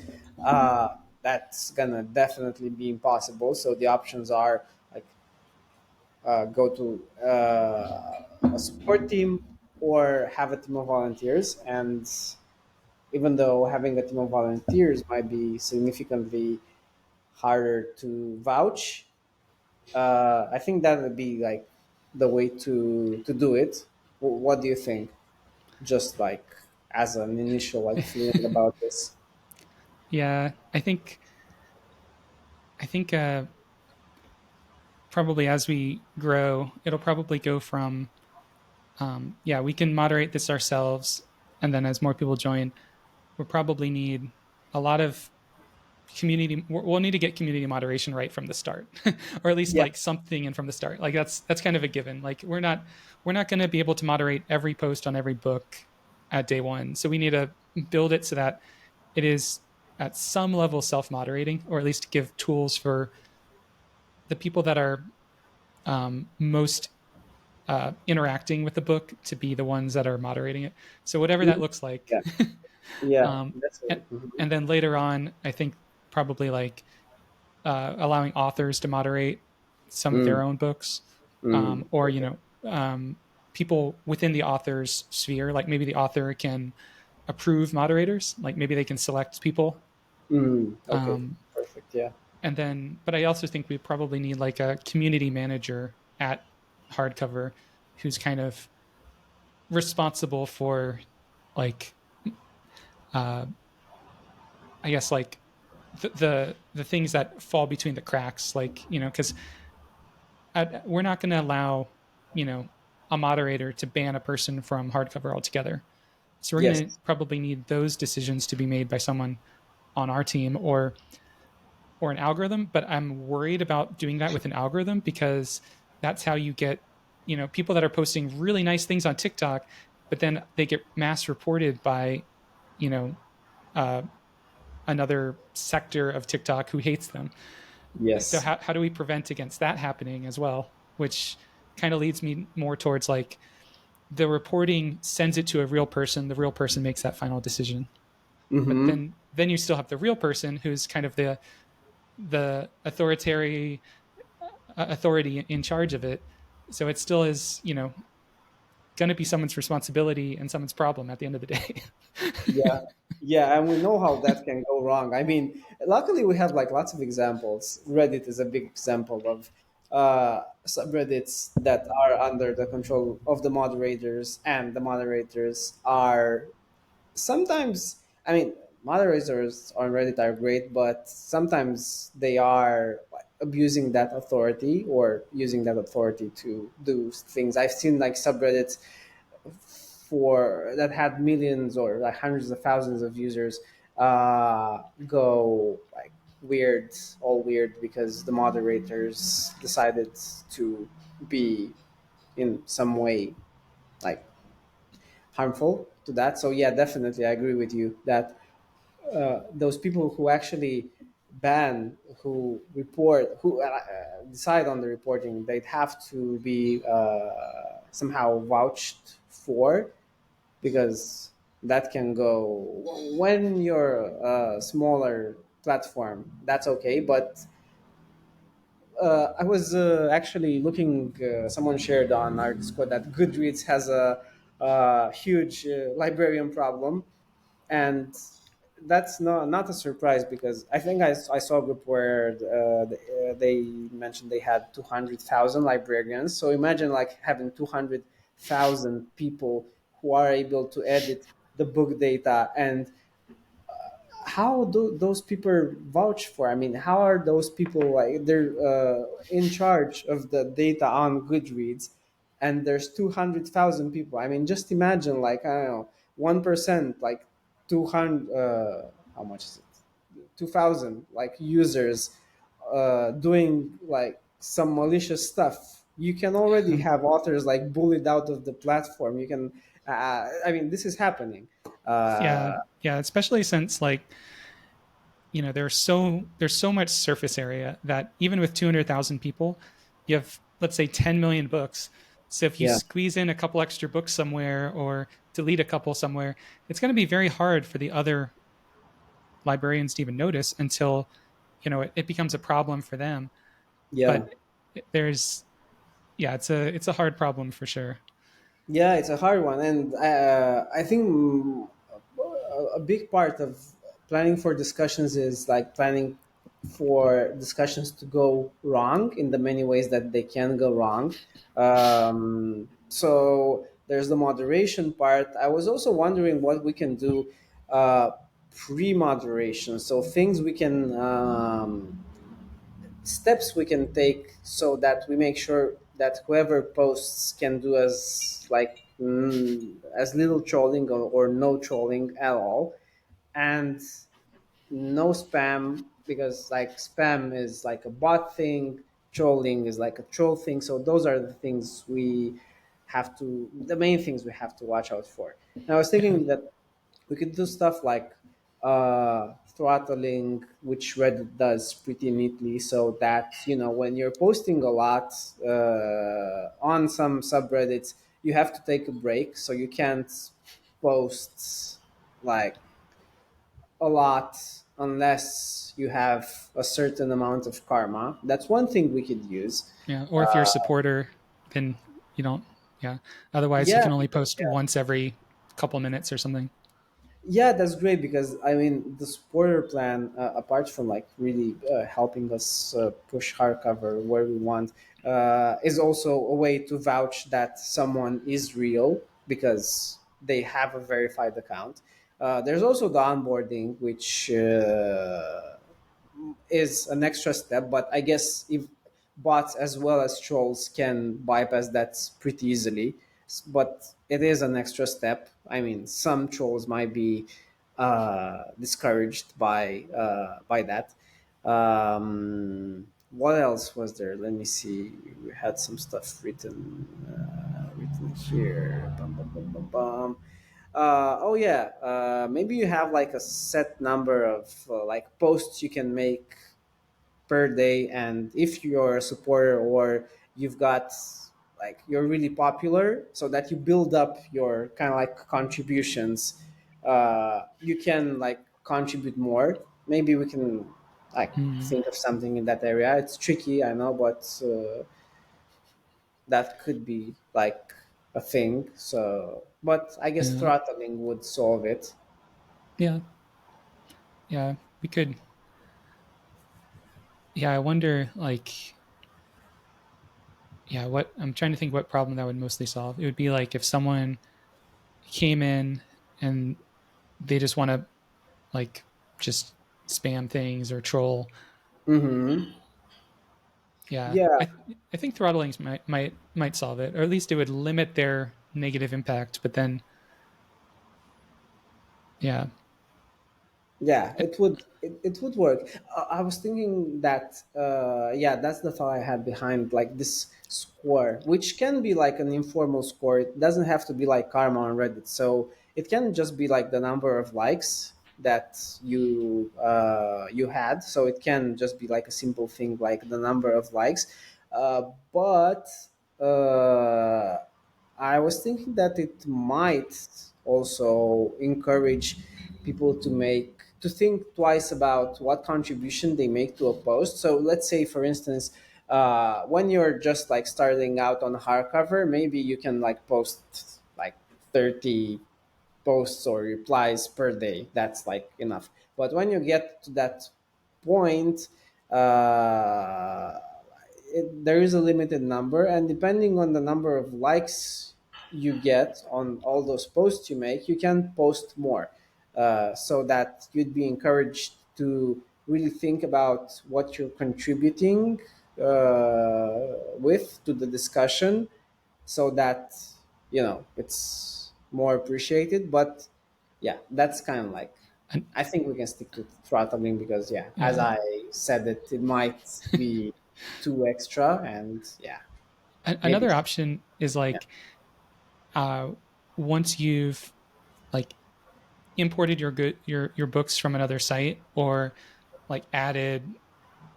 that's gonna definitely be impossible. So the options are like go to a support team, or have a team of volunteers. And even though having a team of volunteers might be significantly harder to vouch, I think that would be like the way to do it. What do you think? Just like as an initial like feeling about this. Yeah, I think probably as we grow, it'll probably go from yeah, we can moderate this ourselves, and then as more people join, we'll probably need a lot of community. We'll need to get community moderation right from the start, or at least Yeah. like something in from the start. Like that's kind of a given. Like we're not going to be able to moderate every post on every book at day one, so we need to build it so that it is at some level self-moderating, or at least give tools for the people that are most interacting with the book to be the ones that are moderating it. So whatever that Mhm. looks like. Yeah. Yeah. um, That's and, it. Mhm. and then later on, I think probably like allowing authors to moderate some of their Mm, own books, or okay. people within the author's sphere. Like maybe the author can approve moderators. Like maybe they can select people. Okay. Um, Perfect. Yeah. and then, but I also think we probably need like a community manager at Hardcover who's kind of responsible for like uh, I guess like the things that fall between the cracks, like because we're not going to allow you know a moderator to ban a person from Hardcover altogether. So we're going to Yes. probably need those decisions to be made by someone on our team, or an algorithm. But I'm worried about doing that with an algorithm, because that's how you get people that are posting really nice things on TikTok, but then they get mass reported by you know uh, another sector of TikTok who hates them. So Yes. how do we prevent against that happening as well? Which kind of leads me more towards like the reporting sends it to a real person. The real person makes that final decision. But Mm-hmm. then you still have the real person who's kind of the authoritarian authority in charge of it. So it still is going to be someone's responsibility and someone's problem at the end of the day. Yeah. Yeah, and we know how that can go wrong. I mean, luckily we have like lots of examples. Reddit is a big example of subreddits that are under the control of the moderators, and the moderators are sometimes, I mean, moderators on Reddit are great, but sometimes they are like, abusing that authority or using that authority to do things. I've seen like subreddits for that had millions or like hundreds of thousands of users go like weird, all weird, because the moderators decided to be in some way like harmful to that. So yeah, definitely, I agree with you that those people who actually ban, who report, who decide on the reporting, they'd have to be somehow vouched for, because that can go when you're a smaller platform. That's okay, but I was actually looking. Someone shared on our Discord that Goodreads has a huge librarian problem, and that's not a surprise, because I think I saw a group where they mentioned they had 200,000 librarians. So imagine like having 200,000 people who are able to edit the book data, and how do those people vouch for? I mean, how are those people like they're in charge of the data on Goodreads, and there's 200,000 people? I mean, just imagine like I don't know, 1%, like 200. How much is it? 2,000 like users doing like some malicious stuff. You can already have authors like bullied out of the platform. You can. I mean, this is happening. Yeah, Uh, yeah, especially since like there's so much surface area that even with 200,000 people, you have, let's say, 10 million books. So if you yeah. squeeze in a couple extra books somewhere or delete a couple somewhere, it's going to be very hard for the other librarians to even notice until it becomes a problem for them. Yeah. But there's yeah, it's a hard problem for sure. Yeah, it's a hard one, and I think a big part of planning for discussions is like planning for discussions to go wrong in the many ways that they can go wrong. So there's the moderation part. I was also wondering what we can do uh, pre-moderation, so things we can steps we can take so that we make sure that whoever posts can do as little trolling or no trolling at all, and no spam, because like spam is like a bot thing, trolling is like a troll thing. So those are the main things we have to watch out for. And I was Yeah, thinking that we could do stuff like throttling, which Reddit does pretty neatly, so that when you're posting a lot on some subreddits, you have to take a break, so you can't post like a lot unless you have a certain amount of karma. That's one thing we could use. yeah. Or if you're a supporter, then you don't. Yeah. Otherwise, you Yeah, can only because post once every couple minutes or something. yeah, that's great, because I mean the supporter plan, apart from like really helping us push hardcover where we want, is also a way to vouch that someone is real because they have a verified account. There's also the onboarding, which is an extra step, but I guess if bots as well as trolls can bypass that pretty easily. But it is an extra step. I mean, some trolls might be discouraged by that. What else was there? Let me see. We had some stuff written here. Bum, bum, bum, bum, bum. Oh yeah, maybe you have like a set number of like posts you can make per day, and if you're a supporter or you've got like you're really popular, so that you build up your kind of like contributions, you can like contribute more. Maybe we can like Mm, think of something in that area. It's tricky, I know, but that could be like a thing. So but I guess yeah. throttling would solve it. Yeah. Yeah. We could. Yeah. I wonder, like, yeah, what I'm trying to think what problem that would mostly solve. It would be like if someone came in and they just want to, like, just spam things or troll. Mm-hmm. Yeah. Yeah. I think throttlings might solve it, or at least it would limit their negative impact. But then, yeah. Yeah, it would work. I was thinking that yeah, that's the thought I had behind like this score, which can be like an informal score. It doesn't have to be like karma on Reddit. So it can just be like the number of likes that you had. So it can just be like a simple thing like the number of likes. But uh, I was thinking that it might also encourage people to think twice about what contribution they make to a post. So let's say, for instance, when you're just like starting out on hardcover, maybe you can like post like 30 posts or replies per day. That's like enough. But when you get to that point, there is a limited number, and depending on the number of likes you get on all those posts you make, you can post more, so that you'd be encouraged to really think about what you're contributing with to the discussion, so that it's more appreciated. But yeah, that's kind of like, An- I think we can stick to throttling, because yeah, as yeah. I said, it might be too extra, and yeah, maybe Another option is yeah. like, uh, once you've, like, imported your books from another site, or like added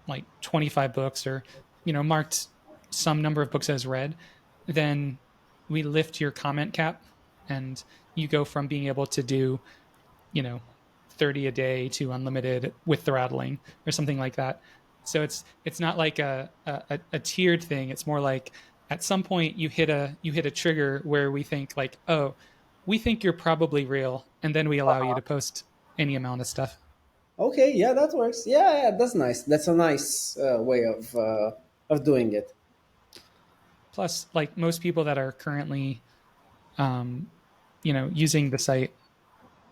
like 25 books, or marked some number of books as read, then we lift your comment cap, and you go from being able to do, you know 30 a day to unlimited with throttling or something like that. So it's not like a tiered thing. It's more like at some point you hit a trigger where we think like, oh, we think you're probably real, and then we allow you to post any amount of stuff. Okay, yeah, that works. Yeah, yeah, that's nice. That's a nice way of doing it. Plus, like most people that are currently um, using the site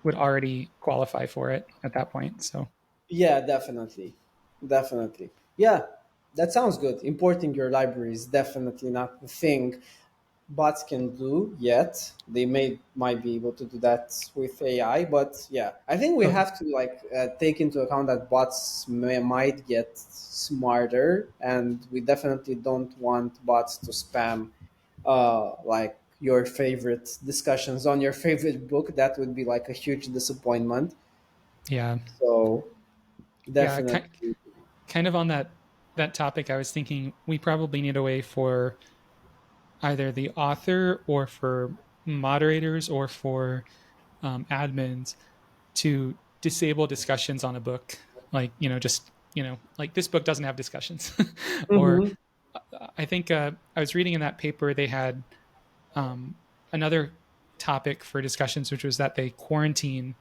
would already qualify for it at that point. So Yeah, definitely, definitely. Yeah, that sounds good. Importing your library is definitely not the thing bots can do yet. They might be able to do that with AI, but yeah, I think we oh have to like take into account that bots might get smarter, and we definitely don't want bots to spam like your favorite discussions on your favorite book. That would be like a huge disappointment. yeah, So yeah, definitely. kind of on that topic, I was thinking we probably need a way for either the author or for moderators or for admins to disable discussions on a book, like just like this book doesn't have discussions. Or Hmm. I think I was reading in that paper they had um, another topic for discussions, which was that they quarantine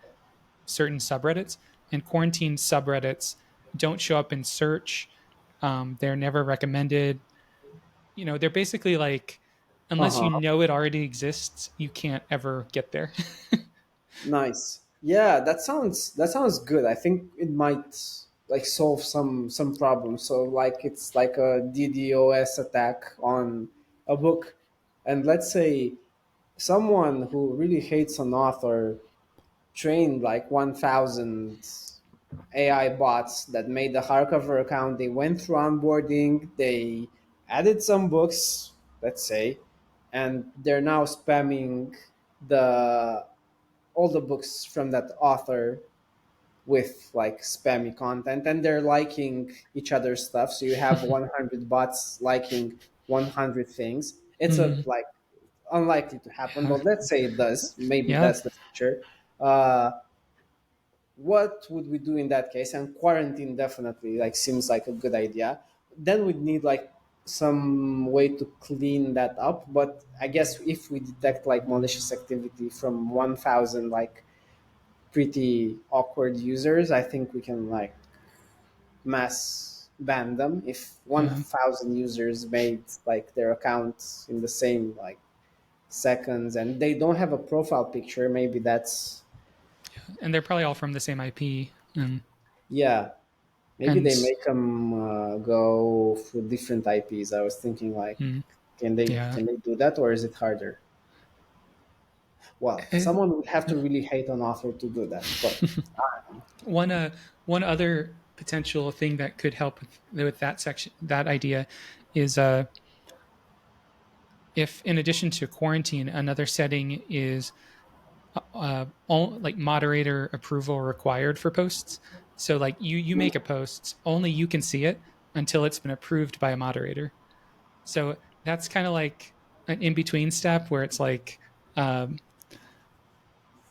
certain subreddits, and quarantine subreddits don't show up in search. They're never recommended. They're basically like, Uh unless you huh. know it already exists, you can't ever get there. Nice. Yeah, that sounds good. I think it might like solve some problems. So like it's like a DDoS attack on a book, and let's say someone who really hates an author trained like 1,000 AI bots that made the hardcover account. They went through onboarding. They added some books, let's say, and they're now spamming the all the books from that author with like spammy content, and they're liking each other's stuff, so you have 100 bots liking 100 things. It's a Mm, like unlikely to happen, yeah, but let's say it does. Maybe yeah, that's the future. uh, what would we do in that case? And quarantine definitely like seems like a good idea. Then we'd need like some way to clean that up, but I guess if we detect like malicious activity from 1000 like pretty awkward users, I think we can like mass ban them. If yeah. 1,000 users made like their accounts in the same like seconds and they don't have a profile picture, maybe that's And they're probably all from the same IP. yeah. Maybe they And make them go for different IPs. I was thinking like, mm, can they yeah. can they do that or is it harder? Well, Eh, someone would have to really hate an author to do that, but one one other potential thing that could help with that section, that idea, is if in addition to quarantine, another setting is like moderator approval required for posts. So like you make a post, only you can see it until it's been approved by a moderator. So that's kind of like an in between step where it's like, um,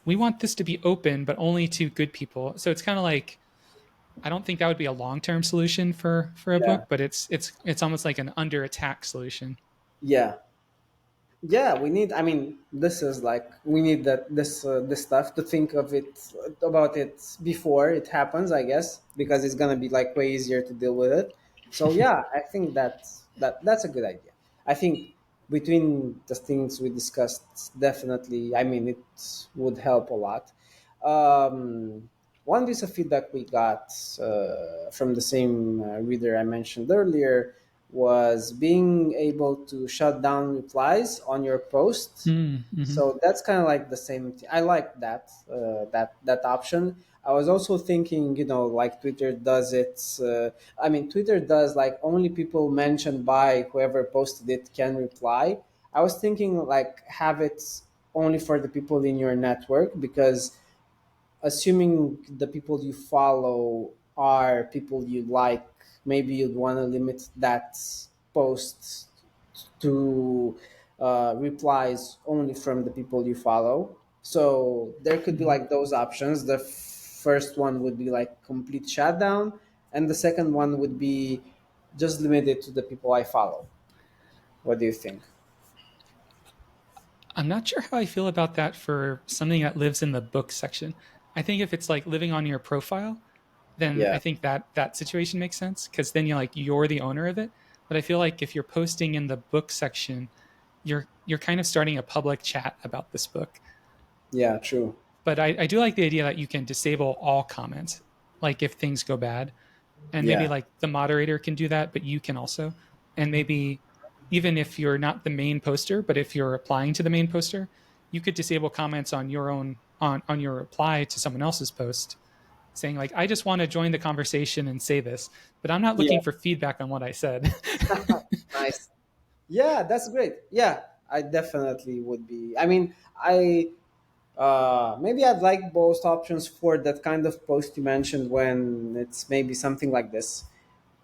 we want this to be open, but only to good people. So it's kind of like, I don't think that would be a long term solution for a yeah, book, but it's almost like an under attack solution. yeah. Yeah, we need. I mean, this is like we need that this stuff to think of it about it before it happens, I guess, because it's gonna be like way easier to deal with it. So yeah, I think that's a good idea. I think between the things we discussed, definitely. I mean, it would help a lot. One piece of feedback we got from the same reader I mentioned earlier was being able to shut down replies on your post. Mm-hmm. So that's kind of like the same thing. I like that that option. I was also thinking, like Twitter does it. I mean, Twitter does like only people mentioned by whoever posted it can reply. I was thinking like have it only for the people in your network because assuming the people you follow are people you like, maybe you'd want to limit that post to replies only from the people you follow. So there could be Mm-hmm. like those options. The first one would be like complete shutdown, and the second one would be just limited to the people I follow. What do you think? I'm not sure how I feel about that for something that lives in the book section. I think if it's like living on your profile, then Yeah, I think that that situation makes sense because then you're the owner of it. But I feel like if you're posting in the book section, you're kind of starting a public chat about this book. yeah, true. But I do like the idea that you can disable all comments, like if things go bad, and maybe Yeah, like the moderator can do that, but you can also, and maybe even if you're not the main poster, but if you're applying to the main poster, you could disable comments on your own on your reply to someone else's post saying like I just want to join the conversation and say this, but I'm not yeah, looking for feedback on what I said. nice. Yeah, that's great. Yeah, I definitely would be. I mean, I maybe I'd like both options for that kind of post you mentioned when it's maybe something like this,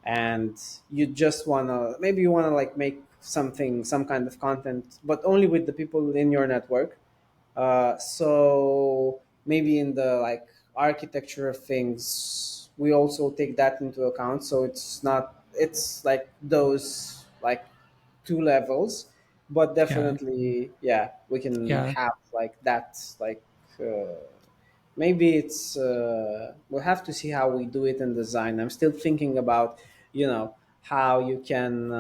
and you just wanna maybe you wanna like make something some kind of content, but only with the people in your network. So maybe in the like architecture of things, we also take that into account. So it's not it's like those like two levels, but Yeah, definitely yeah, we can yeah, have like that like. Maybe it's we'll have to see how we do it in design. I'm still thinking about how you can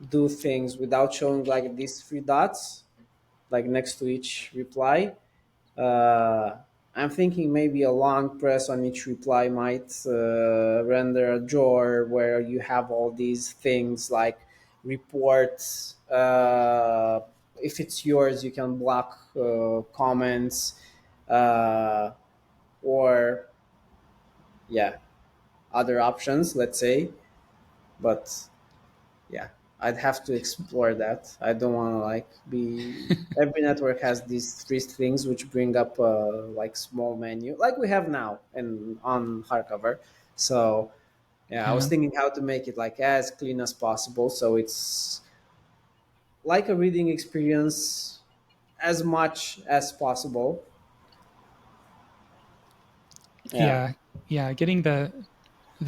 do things without showing like these three dots like next to each reply. uh, I'm thinking maybe a long press on each reply might render a drawer where you have all these things like reports. If it's yours, you can block comments, uh, or yeah, other options, let's say. But yeah, I'd have to explore that. I don't want to like be. Every network has these three things which bring up a like small menu, like we have now and on hardcover. So yeah, I was yeah. thinking how to make it like as clean as possible, so it's like a reading experience as much as possible. Yeah. Yeah, yeah, getting the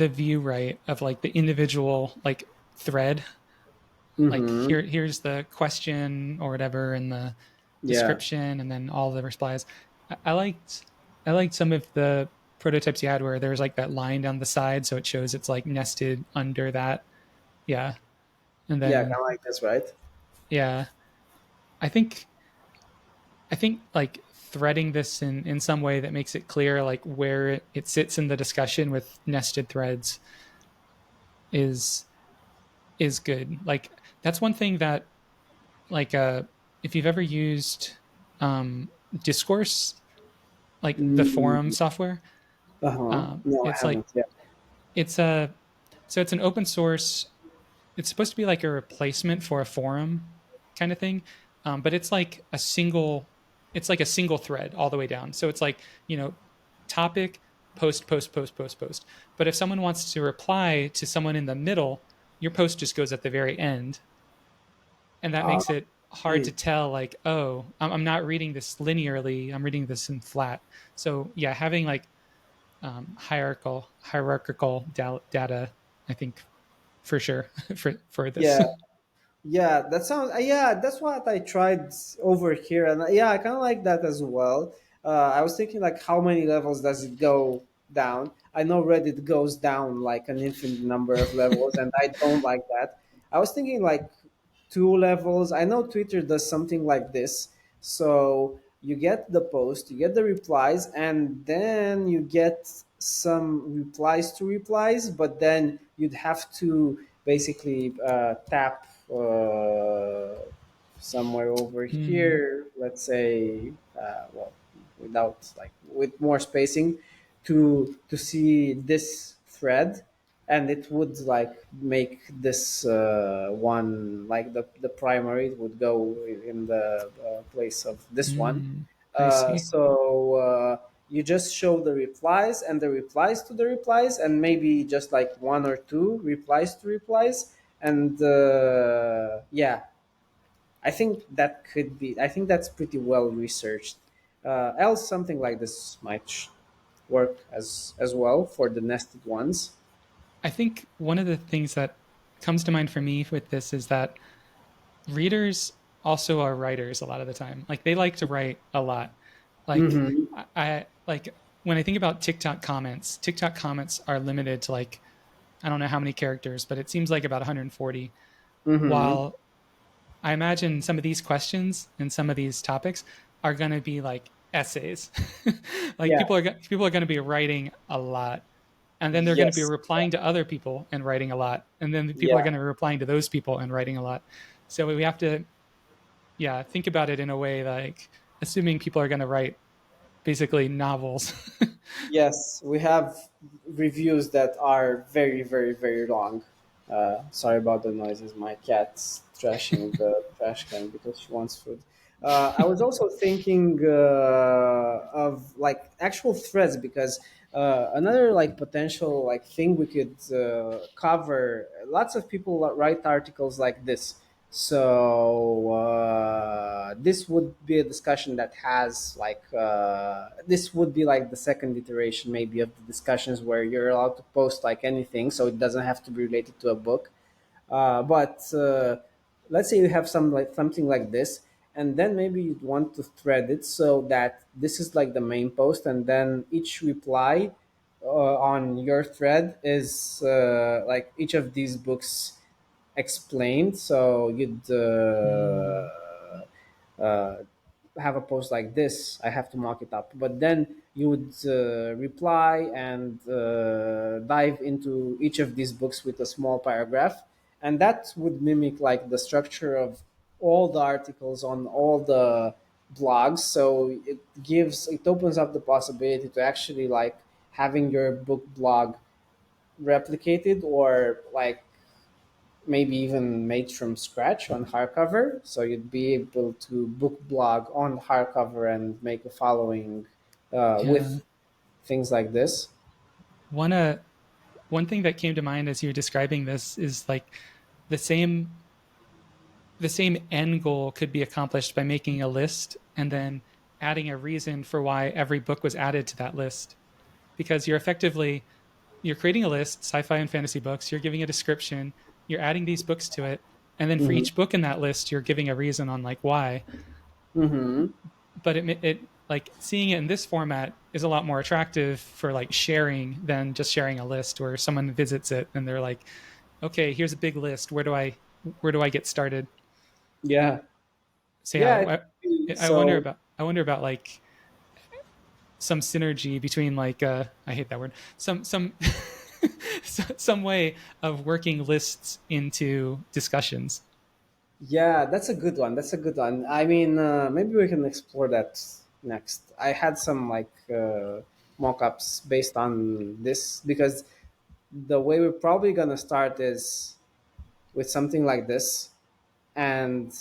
view right of like the individual like thread, like Mm-hmm. here's the question or whatever in the Yeah. description and then all the replies. I liked some of the prototypes you had where there's like that line down the side so it shows it's like nested under that. Yeah. And Yeah, kind then of like this, right? yeah, I think I think like threading this in some way that makes it clear like where it sits in the discussion with nested threads is is good. Like that's one thing that like if you've ever used discourse, like the forum Mm, software, uh-huh. No, I it's like haven't. Yeah. it's a so it's an open source. It's supposed to be like a replacement for a forum kind of thing, but it's like a single thread all the way down. So it's like topic, post, post, post, post, post. But if someone wants to reply to someone in the middle, your post just goes at the very end, and that Uh, makes it hard to okay. tell like, oh, I'm not reading this linearly, I'm reading this in flat. So yeah, having like hierarchical data, I think for sure for this. Yeah. Yeah, that sounds. Yeah, that's what I tried over here, and yeah, I kind of like that as well. I was thinking like, how many levels does it go down? I know Reddit goes down like an infinite number of levels, and I don't like that. I was thinking like two levels. I know Twitter does something like this. So you get the post, you get the replies, and then you get some replies to replies, but then you'd have to basically tap somewhere over Mm, here, let's say, well, without like with more spacing, to see this thread, and it would like make this one like the primary would go in the place of this one. I see. You just show the replies and the replies to the replies, and maybe just like one or two replies to replies, and yeah, I think that could be. I think that's pretty well researched. Else, something like this might work as well for the nested ones. I think one of the things that comes to mind for me with this is that Readers also are writers a lot of the time. Like they like to write a lot. Like Mm-hmm. I like when I think about TikTok comments are limited to like I don't know how many characters, but it seems like about 140. Mm-hmm. While I imagine some of these questions and some of these topics are going to be like essays. Like Yeah. people are going to be writing a lot, and then they're going to be Yes. replying to other people and writing a lot, and then people are Yeah. going to be replying to those people and writing a lot. So we have to, yeah, think about it in a way like assuming people are going to write basically novels. Yes, we have reviews that are very, very, very long. Sorry about the noises. My cat's trashing the trash can because she wants food. I was also thinking of like actual threads because another like potential like thing we could cover. Lots of people write articles like this, so this would be a discussion that has like this would be like the second iteration maybe of the discussions where you're allowed to post like anything, so it doesn't have to be related to a book. But let's say you have some like something like this, and then maybe you'd want to thread it so that this is like the main post, and then each reply on your thread is like each of these books explained. So you'd Mm, uh, have a post like this. I have to mock it up, but then you would reply and dive into each of these books with a small paragraph, and that would mimic like the structure of all the articles on all the blogs. So it opens up the possibility to actually like having your book blog replicated or like maybe even made from scratch on hardcover. So you'd be able to book blog on hardcover and make a following yeah. with things like this. One one thing that came to mind as you're describing this is like the same the same end goal could be accomplished by making a list and then adding a reason for why every book was added to that list, because you're creating a list, sci-fi and fantasy books, you're giving a description, you're adding these books to it, and then for Mm-hmm. each book in that list you're giving a reason on like why. Mm-hmm. But it like seeing it in this format is a lot more attractive for like sharing than just sharing a list where someone visits it and they're like, okay, here's a big list, where do I get started? Yeah. So Yeah. yeah, So I wonder about like some synergy between like I hate that word, some some way of working lists into discussions. yeah, that's a good one. That's a good one. I mean, maybe we can explore that next. I had some like mock-ups based on this because the way we're probably gonna start is with something like this, and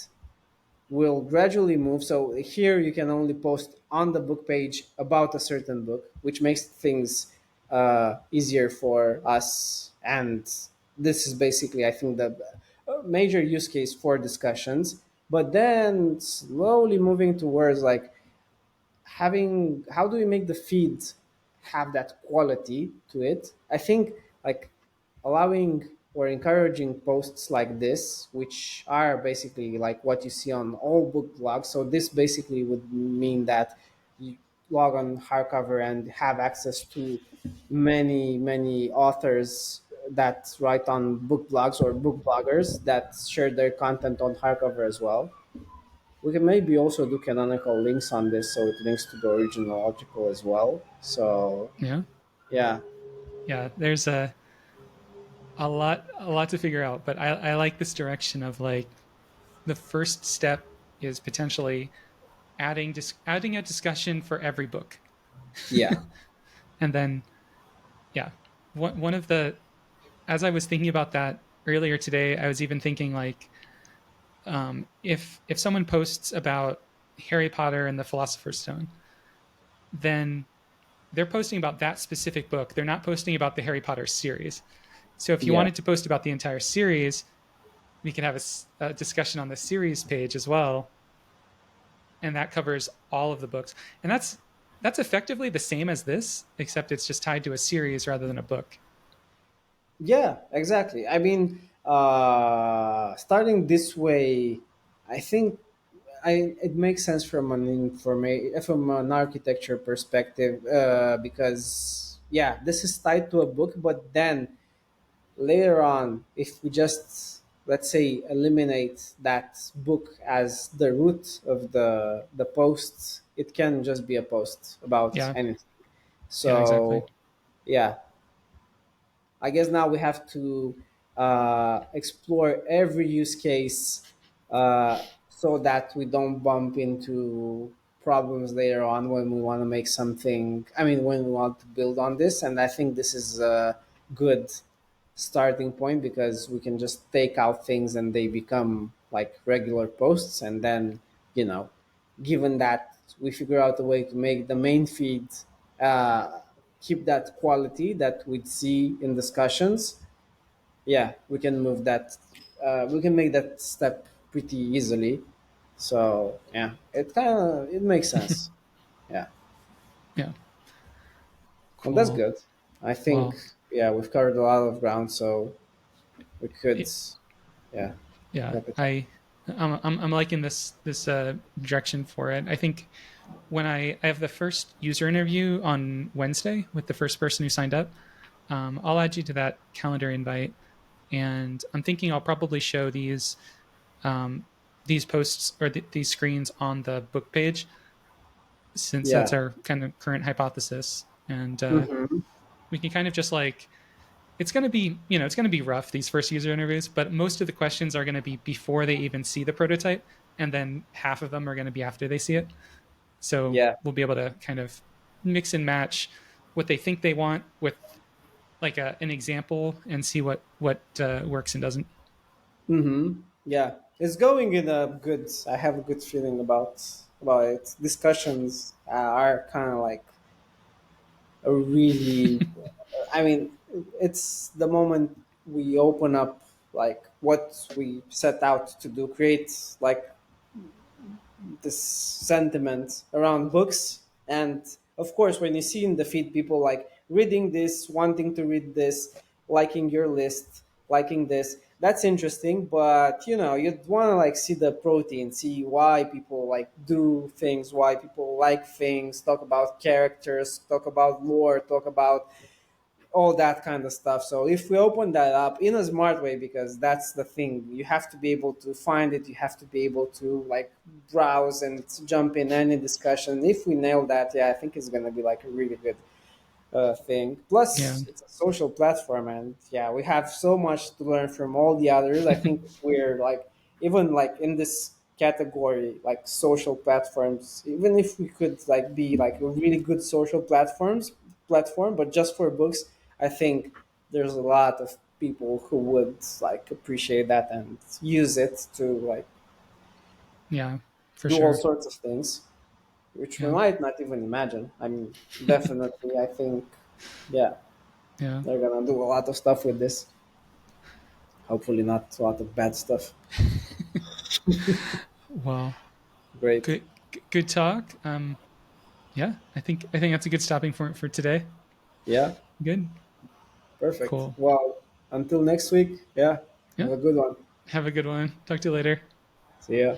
will gradually move. So here you can only post on the book page about a certain book, which makes things easier for us. And this is basically, I think, the major use case for discussions. But then slowly moving towards like having how do we make the feed have that quality to it. I think like allowing or encouraging posts like this, which are basically like what you see on all book blogs. So this basically would mean that you log on hardcover and have access to many authors that write on book blogs or book bloggers that share their content on hardcover as well. We can maybe also do canonical links on this, so it links to the original article as well. So Yeah, yeah, yeah. There's a lot to figure out, but I like this direction of like the first step is potentially adding a discussion for every book, yeah, and then yeah, one of the as I was thinking about that earlier today, I was even thinking like if someone posts about Harry Potter and the Philosopher's Stone, then they're posting about that specific book. They're not posting about the Harry Potter series. So if you yeah, wanted to post about the entire series, we could have a discussion on the series page as well, and that covers all of the books. And that's effectively the same as this, except it's just tied to a series rather than a book. yeah, exactly. I mean, starting this way. I think it makes sense from an architecture perspective, because yeah, this is tied to a book, but then later on, if we just, let's say, eliminate that book as the root of the post, it can just be a post about Yeah. anything. Yeah, exactly. So yeah, I guess now we have to explore every use case, so that we don't bump into problems later on when we want to make something. I mean, when we want to build on this. And I think this is a good starting point, because we can just take out things and they become like regular posts. And then, you know, given that we figure out a way to make the main feed uh, keep that quality that we'd see in discussions, yeah, we can move that. We can make that step pretty easily. So yeah, it makes sense. Yeah, Yeah. and that's Cool. good. I think, Well, yeah, we've covered a lot of ground, so we could, it, yeah, yeah, wrap it up. I'm liking this direction for it. I think when I have the first user interview on Wednesday with the first person who signed up, I'll add you to that calendar invite, and I'm thinking I'll probably show um, these posts or these screens on the book page, since that's Yeah. our kind of current hypothesis, and Mm-hmm. we can kind of just like it's going to be it's going to be rough these first user interviews, but most of the questions are going to be before they even see the prototype, and then half of them are going to be after they see it. So Yeah. we'll be able to kind of mix and match what they think they want with like an example and see what works and doesn't. Mm-hmm. Yeah. It's going in a good. I have a good feeling about it. Discussions are kind of like a really, I mean, it's the moment we open up like what we set out to do, create like this sentiment around books. And of course, when you see in the feed people like reading this, wanting to read this, liking your list, liking this, that's interesting. But you know, you'd want to like see the protein, see why people like do things, why people like things, talk about characters, talk about lore, talk about all that kind of stuff. So if we open that up in a smart way, because that's the thing, you have to be able to find it, you have to be able to like browse and jump in any discussion. If we nail that, yeah, I think it's gonna be like a really good thing. Yeah, Plus, it's a social platform, and yeah, we have so much to learn from all the others. I think we're like, even like in this category, like social platforms, even if we could like be like a really good social platform, but just for books, I think there's a lot of people who would like appreciate that and use it to like yeah, for do all sure. sorts of things, which we Yeah, might not even imagine. I mean, definitely, I think, yeah, yeah. they're gonna do a lot of stuff with this. Hopefully, not a lot of bad stuff. Well, Great. good talk. Yeah, I think that's a good stopping point for today. Yeah, Good. perfect. Cool. Well, until next week, yeah, have Yeah. a good one. Have a good one. Talk to you later. See ya.